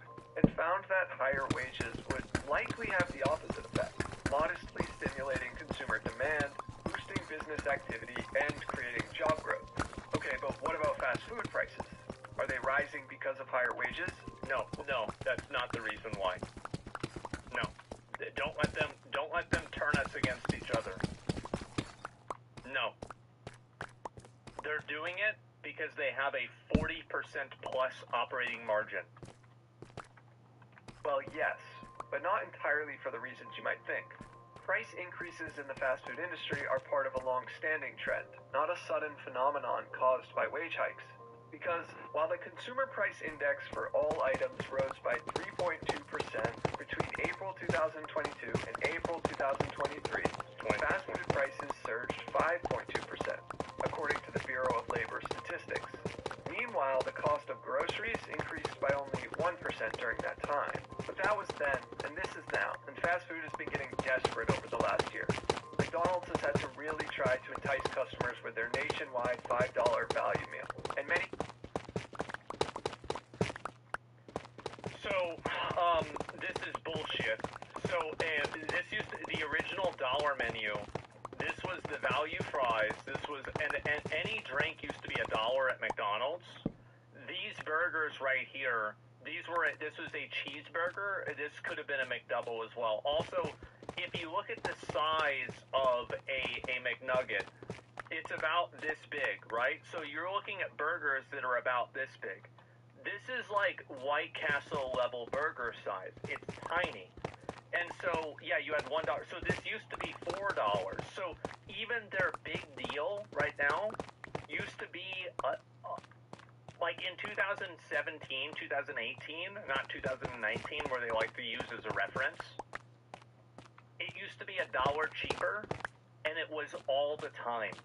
and found that higher wages would likely have the opposite effect, modestly stimulating consumer demand, boosting business activity, and creating job growth. Okay, but what about fast food prices? Are they rising because of higher wages? No, that's not the reason why. No. Don't let them turn us against each other. No. They're doing it because they have a 40% plus operating margin. Well, yes, but not entirely for the reasons you might think. Price increases in the fast food industry are part of a long-standing trend, not a sudden phenomenon caused by wage hikes. Because while the Consumer Price Index for all items rose by 3.2% between April 2022 and April 2023, fast food prices surged 5.2%, according to the Bureau of Labor Statistics. Meanwhile, the cost of groceries increased by only 1% during that time. But that was then, and this is now, and fast food has been getting desperate over the last year. McDonald's has had to really try to entice customers with their nationwide $5 value meal. And many... So, this is bullshit. So, this used to, the original dollar menu, this was the value fries, this was, and any drink used to be $1 at McDonald's. These burgers right here, this was a cheeseburger, this could have been a McDouble as well. Also, if you look at the size of a McNugget, it's about this big, right? So you're looking at burgers that are about this big. This is like White Castle level burger size. It's tiny. And so, yeah, you had $1. So this used to be $4. So even their big deal right now used to be like in 2017, 2018, not 2019, where they like to use as a reference. It used to be $1 cheaper, and it was all the time.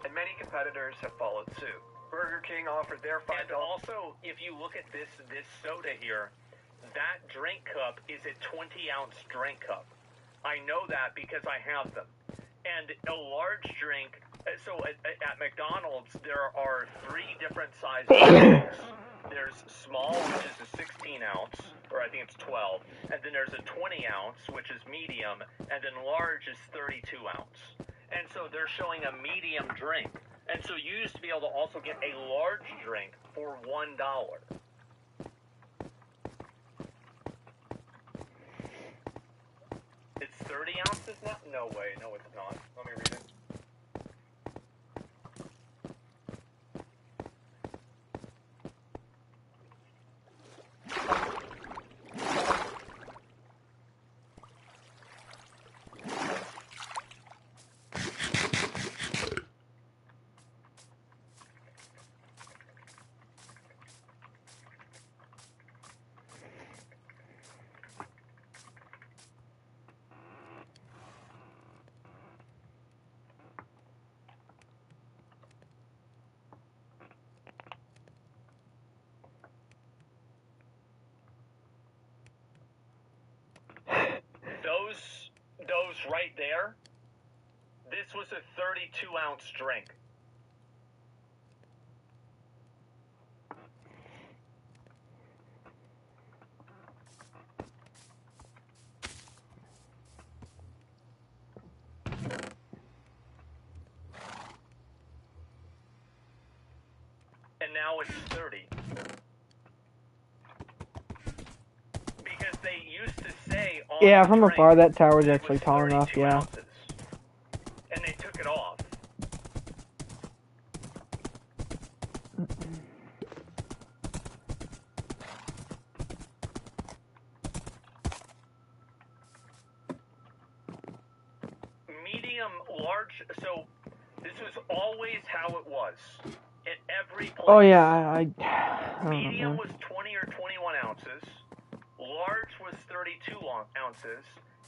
And many competitors have followed suit. Burger King offered their $5. And also, if you look at this soda here, that drink cup is a 20-ounce drink cup. I know that because I have them. And a large drink, so at McDonald's, there are 3 different sizes of drinks. There's small, which is a 16-ounce, or I think it's 12. And then there's a 20-ounce, which is medium. And then large is 32-ounce. And so they're showing a medium drink. And so you used to be able to also get a large drink for $1. It's 30 ounces now? No way. No, it's not. Let me read it. right there, this was a 32-ounce drink. And now it's 30. Because they used to say on Yeah, the from drink afar, that tower's it actually was tall enough, 32 yeah. ounces. And they took it off. Medium, large, so this was always how it was. At every place. Oh, yeah, I don't know, Medium man. was 20 or 21 ounces. Large was 32 ounces.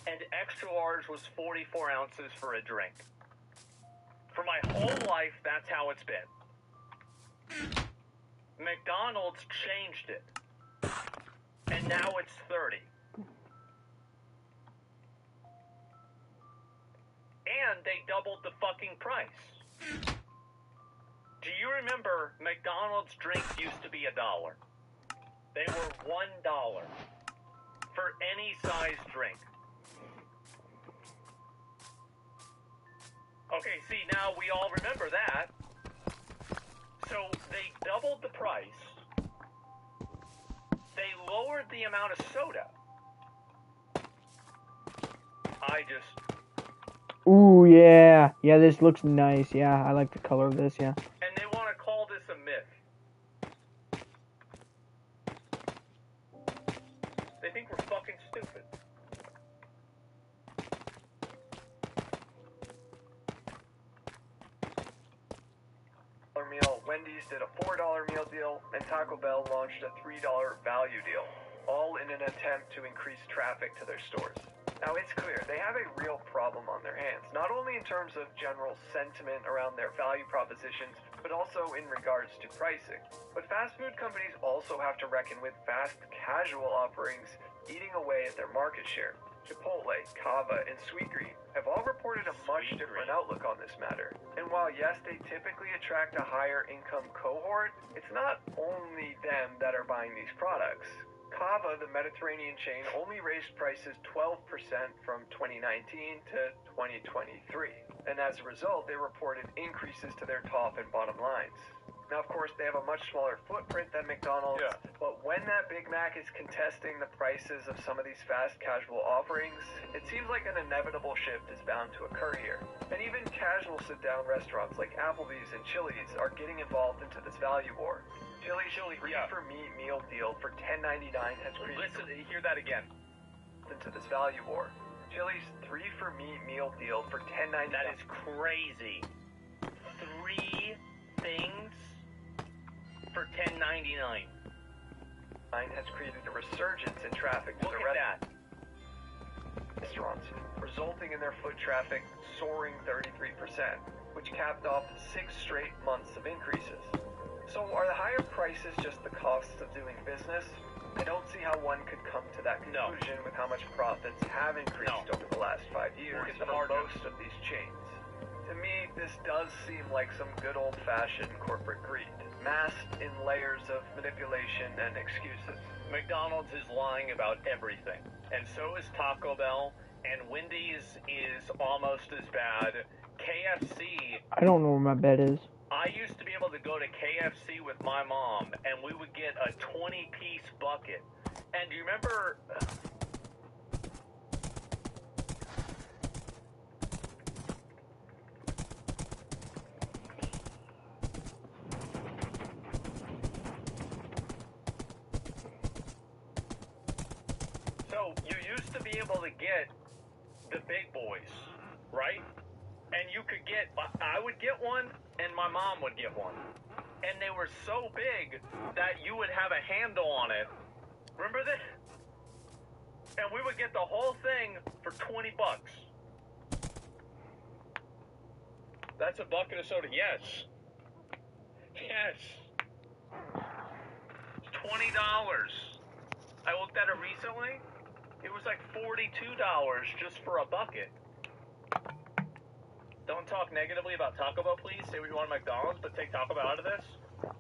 And extra large was 44 ounces for a drink. For my whole life, that's how it's been. McDonald's changed it. And now it's 30. And they doubled the fucking price. Do you remember McDonald's drinks used to be $1? They were $1 for any size drink. Okay, see, now we all remember that. So they doubled the price. They lowered the amount of soda. I just... Ooh, yeah. Yeah, this looks nice. Yeah, I like the color of this, yeah. And they want to call this a myth. They think we're fucking stupid. Meal, Wendy's did a $4 meal deal, and Taco Bell launched a $3 value deal, all in an attempt to increase traffic to their stores. Now it's clear they have a real problem on their hands, not only in terms of general sentiment around their value propositions, but also in regards to pricing. But fast food companies also have to reckon with fast casual offerings eating away at their market share. Chipotle, Cava, and Sweetgreen have all reported a much different outlook on this matter. And while yes, they typically attract a higher income cohort, it's not only them that are buying these products. Cava, the Mediterranean chain, only raised prices 12% from 2019 to 2023. And as a result, they reported increases to their top and bottom lines. Now, of course, they have a much smaller footprint than McDonald's, but when that Big Mac is contesting the prices of some of these fast casual offerings, it seems like an inevitable shift is bound to occur here. And even casual sit-down restaurants like Applebee's and Chili's are getting involved into this value war. Chili's free for meat meal deal for $10.99 has created... Listen, hear that again. ...into this value war. Chili's 3 for meat meal deal for $10.99. That is crazy. 3 things for $10.99. Has created a resurgence in traffic to Look at that. Restaurants, resulting in their foot traffic soaring 33%, which capped off 6 straight months of increases. So are the higher prices just the costs of doing business? I don't see how one could come to that conclusion with how much profits have increased over the last 5 years for most of these chains. To me, this does seem like some good old-fashioned corporate greed, masked in layers of manipulation and excuses. McDonald's is lying about everything, and so is Taco Bell, and Wendy's is almost as bad. KFC... I don't know where my bed is. I used to be able to go to KFC with my mom, and we would get a 20-piece bucket. And do you remember... So, you used to be able to get the big boys, right? And you could get, I would get one, and my mom would get one. And they were so big that you would have a handle on it. Remember this? And we would get the whole thing for $20. That's a bucket of soda. Yes. Yes. It's $20. I looked at it recently. It was like $42 just for a bucket. Don't talk negatively about Taco Bell, please. Say what you want at McDonald's, but take Taco Bell out of this.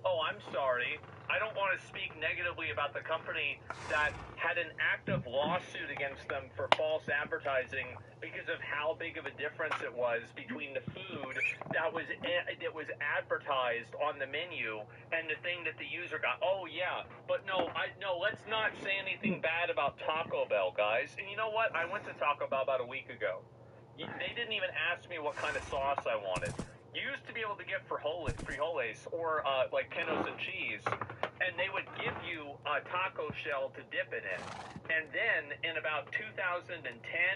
Oh, I'm sorry. I don't want to speak negatively about the company that had an active lawsuit against them for false advertising because of how big of a difference it was between the food that was advertised on the menu and the thing that the user got. Oh yeah, but no, let's not say anything bad about Taco Bell, guys. And you know what? I went to Taco Bell about a week ago. They didn't even ask me what kind of sauce I wanted. You used to be able to get frijoles or like Kenos and cheese, and they would give you a taco shell to dip it in. And then in about 2010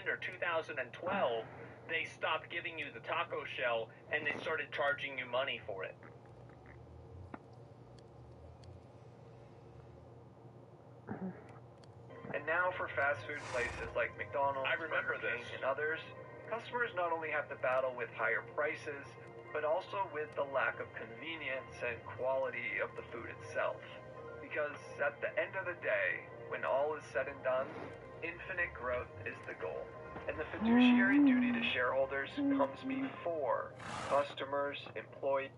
or 2012, they stopped giving you the taco shell and they started charging you money for it. And now for fast food places like McDonald's, Burger King, and others, customers not only have to battle with higher prices, but also with the lack of convenience and quality of the food itself. Because at the end of the day, when all is said and done, infinite growth is the goal. And the fiduciary duty to shareholders comes before customers, employees.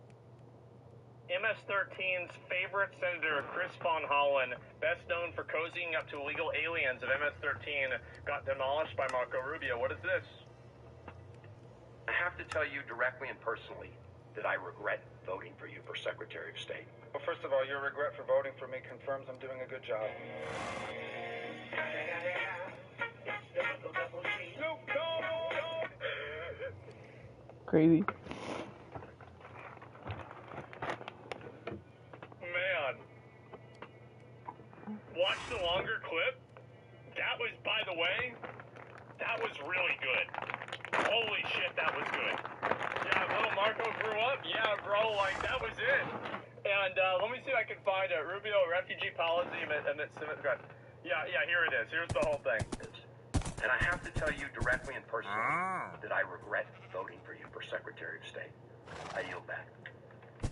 MS-13's favorite senator, Chris Von Hollen, best known for cozying up to illegal aliens of MS-13, got demolished by Marco Rubio. What is this? I have to tell you directly and personally that I regret voting for you for Secretary of State. Well, first of all, your regret for voting for me confirms I'm doing a good job. Crazy. Man. Watch the longer clip. That was, by the way, that was really good. Holy shit, that was good. Yeah, little Marco grew up. Yeah, bro, like, that was it. And let me see if I can find it. Rubio, refugee policy amidst. Yeah, here it is. Here's the whole thing. And I have to tell you directly and personally that I regret voting for you for Secretary of State. I yield back.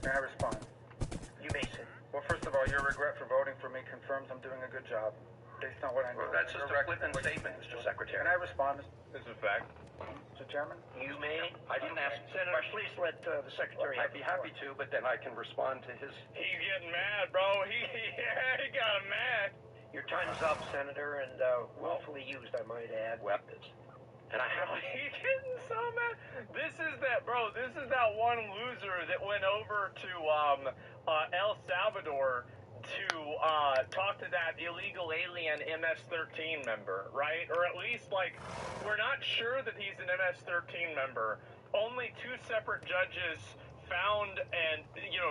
May I respond? You may say. Well, first of all, your regret for voting for me confirms I'm doing a good job. Based on what I know. Well, that's just a flippant statement, Mr. Secretary. Can I respond, This is a fact. Mr. Chairman? You may. I didn't ask. Senator, please let the Secretary. I'd be happy to, but then I can respond to his. He's getting mad, bro. He got him mad. Your time's up, Senator, and willfully used, I might add. Weapons. And I have. He's getting so mad. This is that one loser that went over to El Salvador to talk to that illegal alien MS-13 member, right? Or at least, like, we're not sure that he's an MS-13 member. Only 2 separate judges found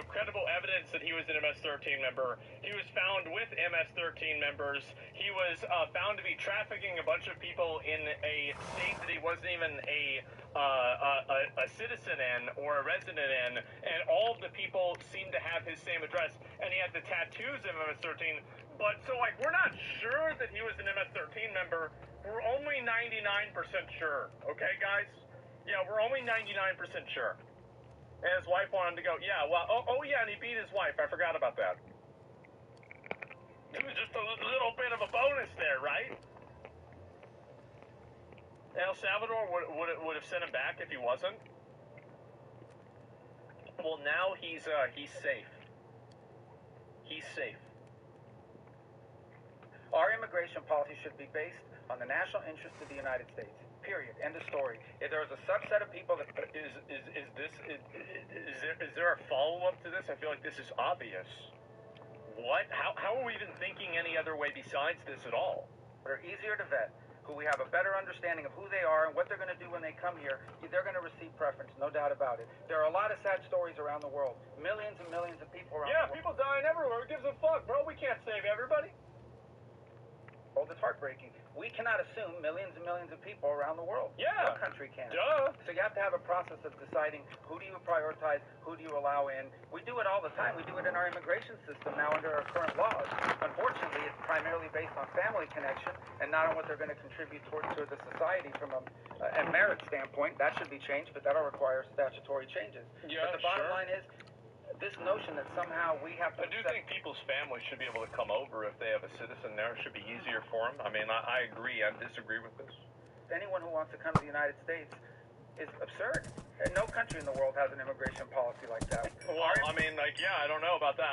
credible evidence that he was an MS-13 member. He was found with MS-13 members. He was found to be trafficking a bunch of people in a state that he wasn't even a citizen in or a resident in, and all of the people seemed to have his same address, and he had the tattoos of MS-13. But so, like, we're not sure that he was an MS-13 member. We're only 99% sure. Okay, guys? Yeah, we're only 99% sure. And his wife wanted to go, yeah, well, oh yeah, and he beat his wife. I forgot about that. It was just a little bit of a bonus there, right? El Salvador would have sent him back if he wasn't. Well, now he's safe. He's safe. Our immigration policy should be based on the national interest of the United States. Period. End of story. If there is a subset of people that is there a follow-up to this? I feel like this is obvious. What? How are we even thinking any other way besides this at all? are easier to vet, who we have a better understanding of who they are and what they're going to do when they come here, they're going to receive preference, no doubt about it. There are a lot of sad stories around the world. Millions and millions of people around the world. Yeah, people dying everywhere. Who gives a fuck, bro? We can't save everybody. Oh, that's heartbreaking. We cannot assume millions and millions of people around the world. Yeah. No country can. Duh. So you have to have a process of deciding who do you prioritize, who do you allow in. We do it all the time. We do it in our immigration system now under our current laws. Unfortunately, it's primarily based on family connection and not on what they're going to contribute to the society from a merit standpoint. That should be changed, but that'll require statutory changes. Yeah, but the bottom line is, this notion that somehow we have to... I do think people's families should be able to come over if they have a citizen there. It should be easier for them. I mean, I agree. I disagree with this. Anyone who wants to come to the United States is absurd. And no country in the world has an immigration policy like that. Well, I mean, like, yeah, I don't know about that.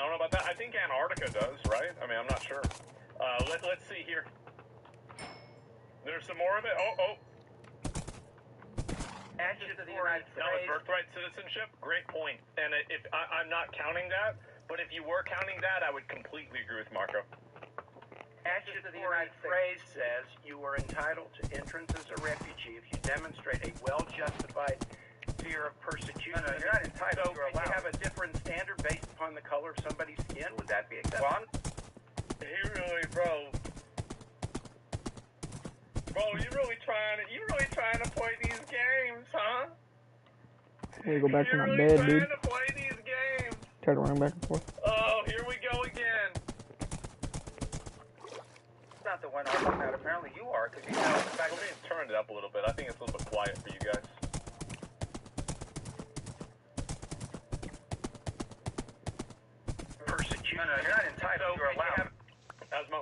I think Antarctica does, right? I mean, I'm not sure. Let's see here. There's some more of it. Oh. Answer to the United States. Now, with birthright citizenship, great point. And if I'm not counting that, but if you were counting that, I would completely agree with Marco. Answer to the United States. Phrase says you are entitled to entrance as a refugee if you demonstrate a well-justified fear of persecution. No, you're not entitled. So if you have a different standard based upon the color of somebody's skin, would that be acceptable? Well, Bro, you really trying to play these games, huh? Hey, go back to my bed, dude. You're really trying to play these games. Try to run back and forth. Oh, here we go again. It's not the one arguing that. Apparently you are, because you know the fact Let me turn it up a little bit. I think it's a little bit quiet for you guys. Persecution. No, you're not entitled. You're allowed.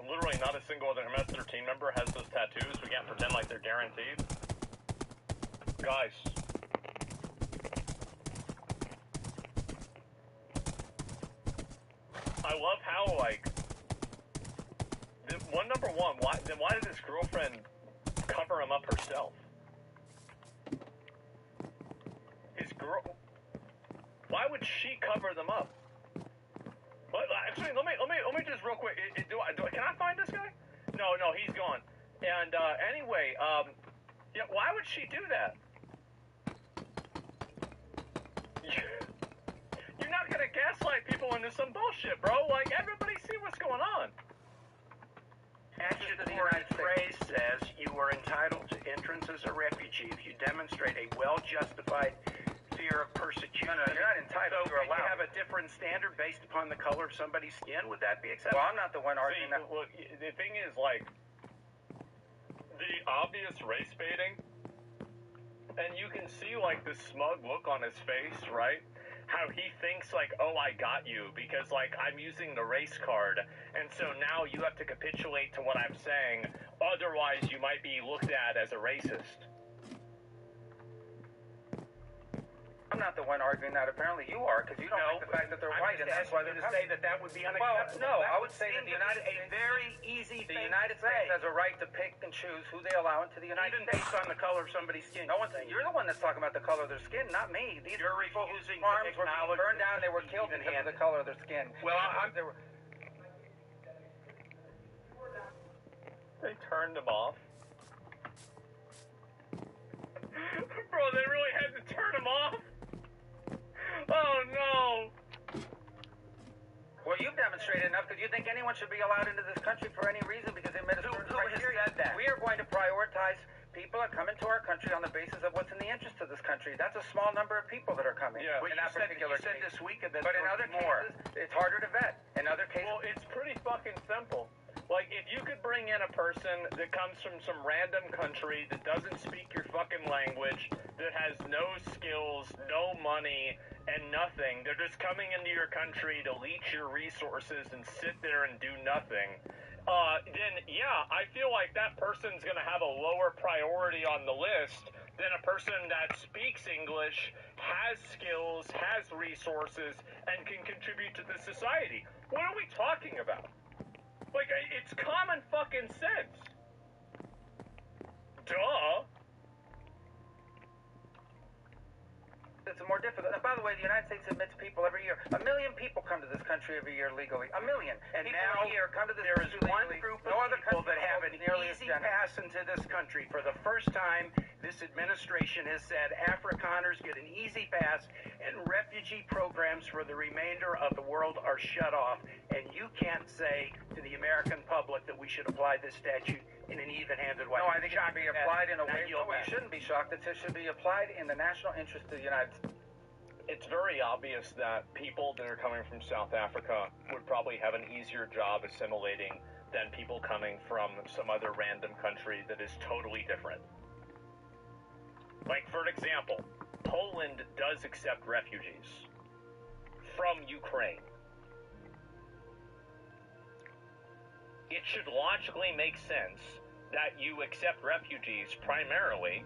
Literally not a single other MS team member has those tattoos. We can't pretend like they're guaranteed. Guys. I love how, like, why did his girlfriend cover him up herself? Why would she cover them up? Actually, let me just real quick. Can I find this guy? No, he's gone. And anyway, yeah, why would she do that? You're not gonna gaslight people into some bullshit, bro. Like, everybody see what's going on. Answer to the United States. Phrase says you are entitled to entrance as a refugee if you demonstrate a well-justified fear of persecution. No, you're not entitled. So You're if you allowed. have a different standard based upon the color of somebody's skin, would that be acceptable? Well, I'm not the one arguing that. Look, the thing is, like, the obvious race baiting, and you can see, like, the smug look on his face, right? How he thinks, like, oh, I got you, because, like, I'm using the race card, and so now you have to capitulate to what I'm saying, otherwise you might be looked at as a racist. I'm not the one arguing that. Apparently you are, because you don't like the fact that they're white, and that's why they're to say that would be unacceptable. Well, no, I would say that the United States, a very easy the United States has a right to pick and choose who they allow into the United Even States. based on the color of somebody's skin. No one's. You're the one that's talking about the color of their skin, not me. These You're people whose refusing to farms were acknowledge burned down, they were killed because of the color of their skin. Well, They turned him off. Bro, they really had to turn him off? Oh, no. Well, you've demonstrated enough because you think anyone should be allowed into this country for any reason because they met a certain criteria. Has said that? We are going to prioritize people that come into our country on the basis of what's in the interest of this country. That's a small number of people that are coming. Yeah. In that particular you said case. this week that But in other cases, it's harder to vet. In other cases, Well, it's pretty fucking simple. Like, if you could bring in a person that comes from some random country that doesn't speak your fucking language, that has no skills, no money, and nothing, they're just coming into your country to leech your resources and sit there and do nothing, then, yeah, I feel like that person's going to have a lower priority on the list than a person that speaks English, has skills, has resources, and can contribute to the society. What are we talking about? Like, it's common fucking sense. Duh. it's more difficult. And by the way, the United States admits people every year. 1 million people come to this country every year legally. 1 million. And people now every year come to this there is country one legally. group of No other people country that have an nearly as easy generous. pass into this country. For the first time, this administration has said Afrikaners get an easy pass and refugee programs for the remainder of the world are shut off. And you can't say to the American public that we should apply this statute in an even-handed way. No, I think it should be applied in a way. No, We shouldn't be shocked. It should be applied in the national interest of the United States. It's very obvious that people that are coming from South Africa would probably have an easier job assimilating than people coming from some other random country that is totally different. Like, for example, Poland does accept refugees from Ukraine. It should logically make sense that you accept refugees primarily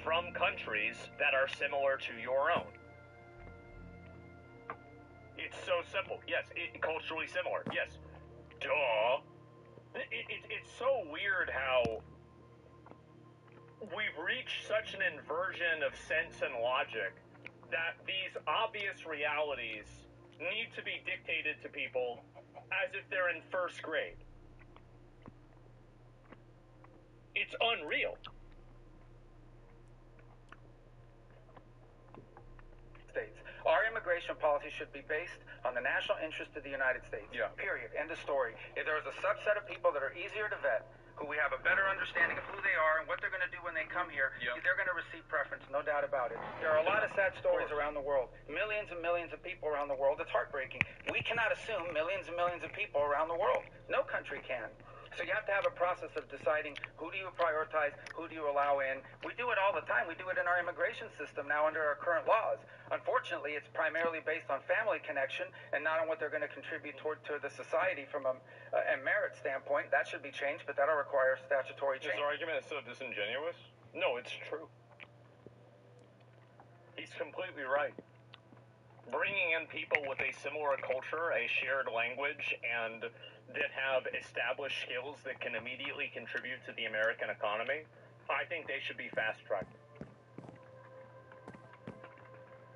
from countries that are similar to your own. It's so simple. Yes, culturally similar. Yes. Duh. It's so weird how we've reached such an inversion of sense and logic that these obvious realities need to be dictated to people as if they're in first grade. It's unreal. States. Our immigration policy should be based on the national interest of the United States. Yeah. Period. End of story. If there is a subset of people that are easier to vet, who we have a better understanding of who they are and what they're going to do when they come here, they're going to receive preference, no doubt about it. There are a lot of sad stories around the world. Millions and millions of people around the world. It's heartbreaking. We cannot assume millions and millions of people around the world. No country can. So you have to have a process of deciding who do you prioritize, who do you allow in. We do it all the time. We do it in our immigration system now under our current laws. Unfortunately, it's primarily based on family connection and not on what they're going to contribute to the society from a merit standpoint. That should be changed, but that'll require statutory change. His argument is so disingenuous? No, it's true. He's completely right. Bringing in people with a similar culture, a shared language, and that have established skills that can immediately contribute to the American economy, I think they should be fast-tracked.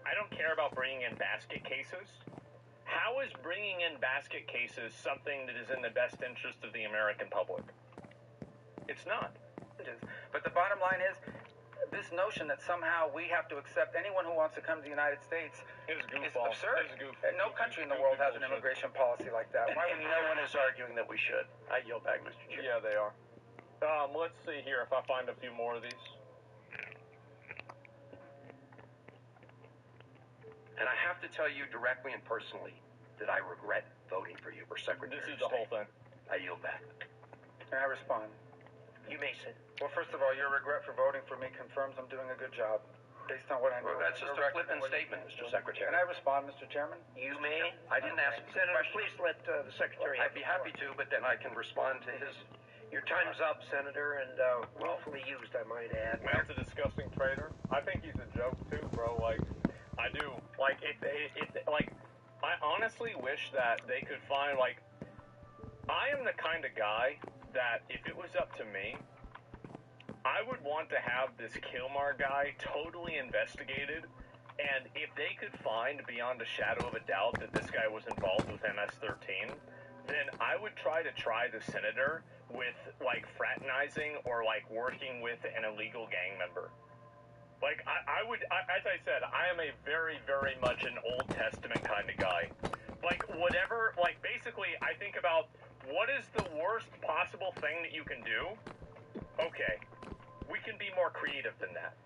I don't care about bringing in basket cases. How is bringing in basket cases something that is in the best interest of the American public? It's not. But the bottom line is, this notion that somehow we have to accept anyone who wants to come to the United States is absurd. No country in the world has an immigration policy like that. Why would no one is arguing that we should? I yield back, Mr. Chair. Yeah, they are. Let's see here if I find a few more of these. And I have to tell you directly and personally that I regret voting for you for Secretary of State. This is the whole thing. I yield back. Can I respond? You may sit. Well, first of all, your regret for voting for me confirms I'm doing a good job, based on what I know. Well, that's just a flippant statement, Mr. Secretary. Can I respond, Mr. Chairman? You may. I didn't ask. Senator, please let the Secretary. I'd be happy to, but then I can respond to his. Your time's up, Senator, and willfully used, I might add. Man's a disgusting traitor. I think he's a joke too, bro. Like, I do. Like, I honestly wish that they could find, like, I am the kind of guy that if it was up to me, I would want to have this Kilmar guy totally investigated, and if they could find beyond a shadow of a doubt that this guy was involved with MS-13, then I would try the senator with, like, fraternizing or, like, working with an illegal gang member. Like, I would, as I said, I am a very, very much an Old Testament kind of guy. Like, whatever, like, basically, I think about what is the worst possible thing that you can do? Okay, we can be more creative than that.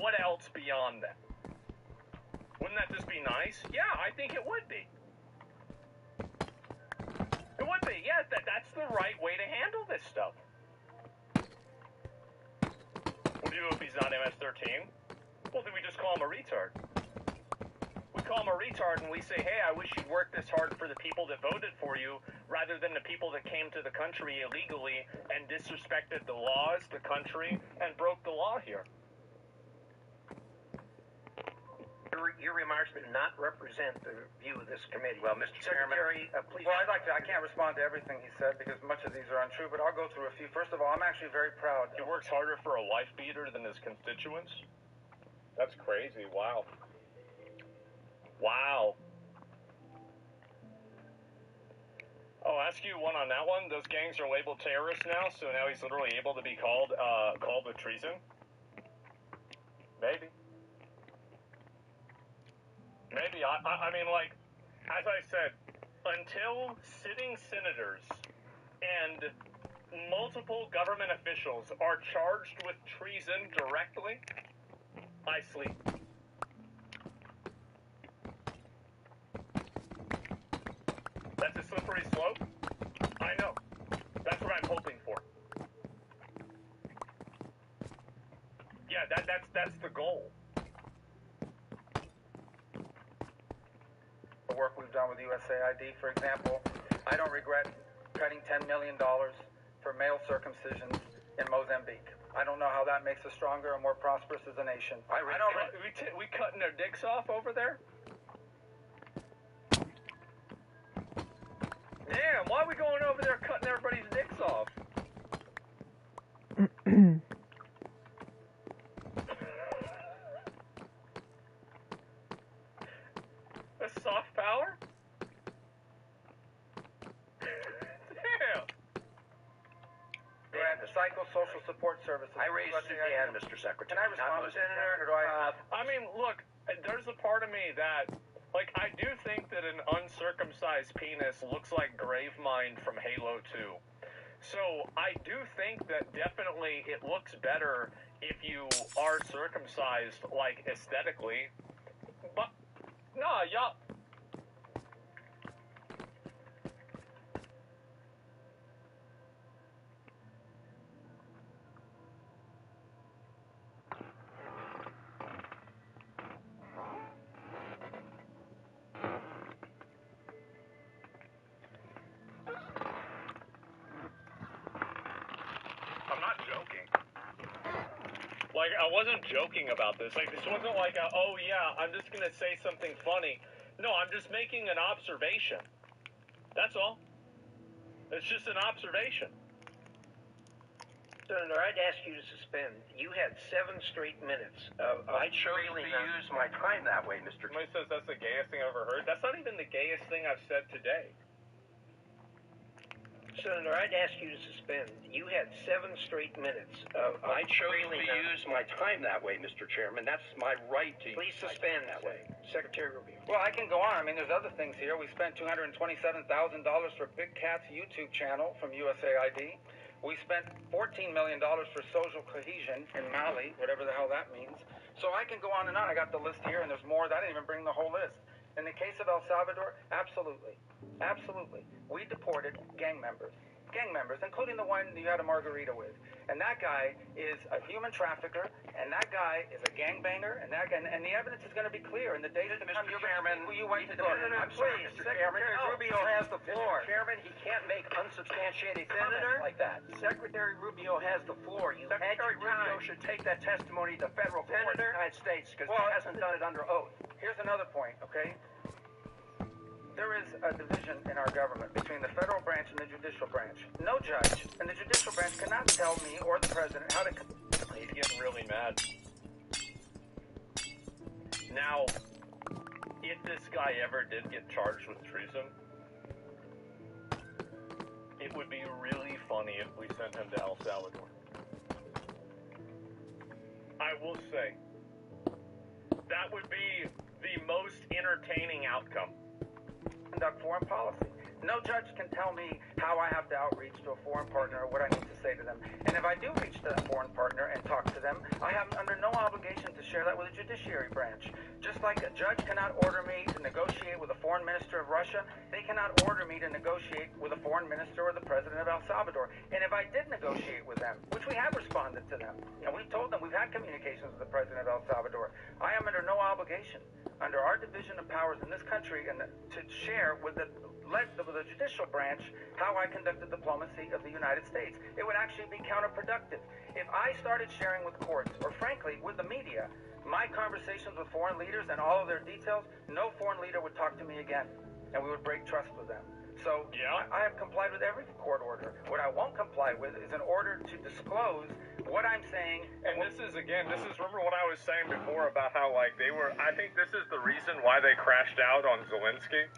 What else beyond that? Wouldn't that just be nice? Yeah, I think it would be. It would be, yeah, that's the right way to handle this stuff. What do you do if he's not MS-13? Well, then we just call him a retard. We call him a retard and we say, hey, I wish you'd work this hard for the people that voted for you rather than the people that came to the country illegally and disrespected the laws, the country, and broke the law here. Your remarks do not represent the view of this committee. Well, Mr. Chairman. Secretary, please. Well, I can't respond to everything he said because much of these are untrue, but I'll go through a few. First of all, I'm actually very proud. He works harder for a wife beater than his constituents? That's crazy. Wow. Wow. Oh, ask you one on that one. Those gangs are labeled terrorists now, so now he's literally able to be called with treason? Maybe. Maybe. I mean, like, as I said, until sitting senators and multiple government officials are charged with treason directly, I sleep. That's a slippery slope? I know. That's what I'm hoping for. Yeah, that's the goal. The work we've done with USAID, for example, I don't regret cutting $10 million for male circumcisions in Mozambique. I don't know how that makes us stronger and more prosperous as a nation. We cutting their dicks off over there? Damn, why are we going over there cutting everybody's dicks off? That's soft power? Damn. The Psychosocial Support Services. I raised it again, Mr. Secretary. Can I respond, Senator, or do I mean, look, there's a part of me that, like, I do think that an uncircumcised penis looks like Gravemind from Halo 2. So I do think that definitely it looks better if you are circumcised, like, aesthetically. But, nah, y'all... Like, I wasn't joking about this. Like, this wasn't like, oh, yeah, I'm just going to say something funny. No, I'm just making an observation. That's all. It's just an observation. Senator, I'd ask you to suspend. You had 7 straight minutes. I chose to use my time that way, Mr. Somebody says that's the gayest thing I've ever heard. That's not even the gayest thing I've said today. Senator, I'd ask you to suspend. You had 7 straight minutes. I chose to use my time that way, Mr. Chairman. That's my right to use suspend that way. Secretary Rubio. Well, I can go on. I mean, there's other things here. We spent $227,000 for Big Cat's YouTube channel from USAID. We spent $14 million for social cohesion in Mali, whatever the hell that means. So I can go on and on. I got the list here, and there's more. I didn't even bring the whole list. In the case of El Salvador, absolutely. Absolutely. We deported gang members, including the one you had a margarita with. And that guy is a human trafficker, and that guy is a gangbanger, and the evidence is going to be clear. And the days to come, Mr. Chairman, I'm sorry, Mr. Chairman. Rubio has the floor. Mr. Chairman, he can't make unsubstantiated comments like that. Secretary Rubio has the floor. Secretary Rubio should take that testimony to federal court in the United States because he hasn't done it under oath. Here's another point, okay? There is a division in our government between the federal branch and the judicial branch. No judge in the judicial branch cannot tell me or the president how to... He's getting really mad. Now, if this guy ever did get charged with treason, it would be really funny if we sent him to El Salvador. I will say, that would be the most entertaining outcome. Conduct foreign policy. No judge can tell me how I have to outreach to a foreign partner or what I need to say to them. And if I do reach to that foreign partner and talk to them, I have under no obligation to share that with the judiciary branch. Just like a judge cannot order me to negotiate with a foreign minister of Russia, they cannot order me to negotiate with a foreign minister or the president of El Salvador. And if I did negotiate with them, which we have responded to them, and we've told them we've had communications with the president of El Salvador, I am under no obligation under our division of powers in this country and to share with the judicial branch how I conducted diplomacy of the United States. It would actually be counterproductive. If I started sharing with courts, or frankly, with the media, my conversations with foreign leaders and all of their details, no foreign leader would talk to me again, and we would break trust with them. So I have complied with every court order. What I won't comply with is an order to disclose what I'm saying. And this is remember what I was saying before about how, like, I think this is the reason why they crashed out on Zelensky.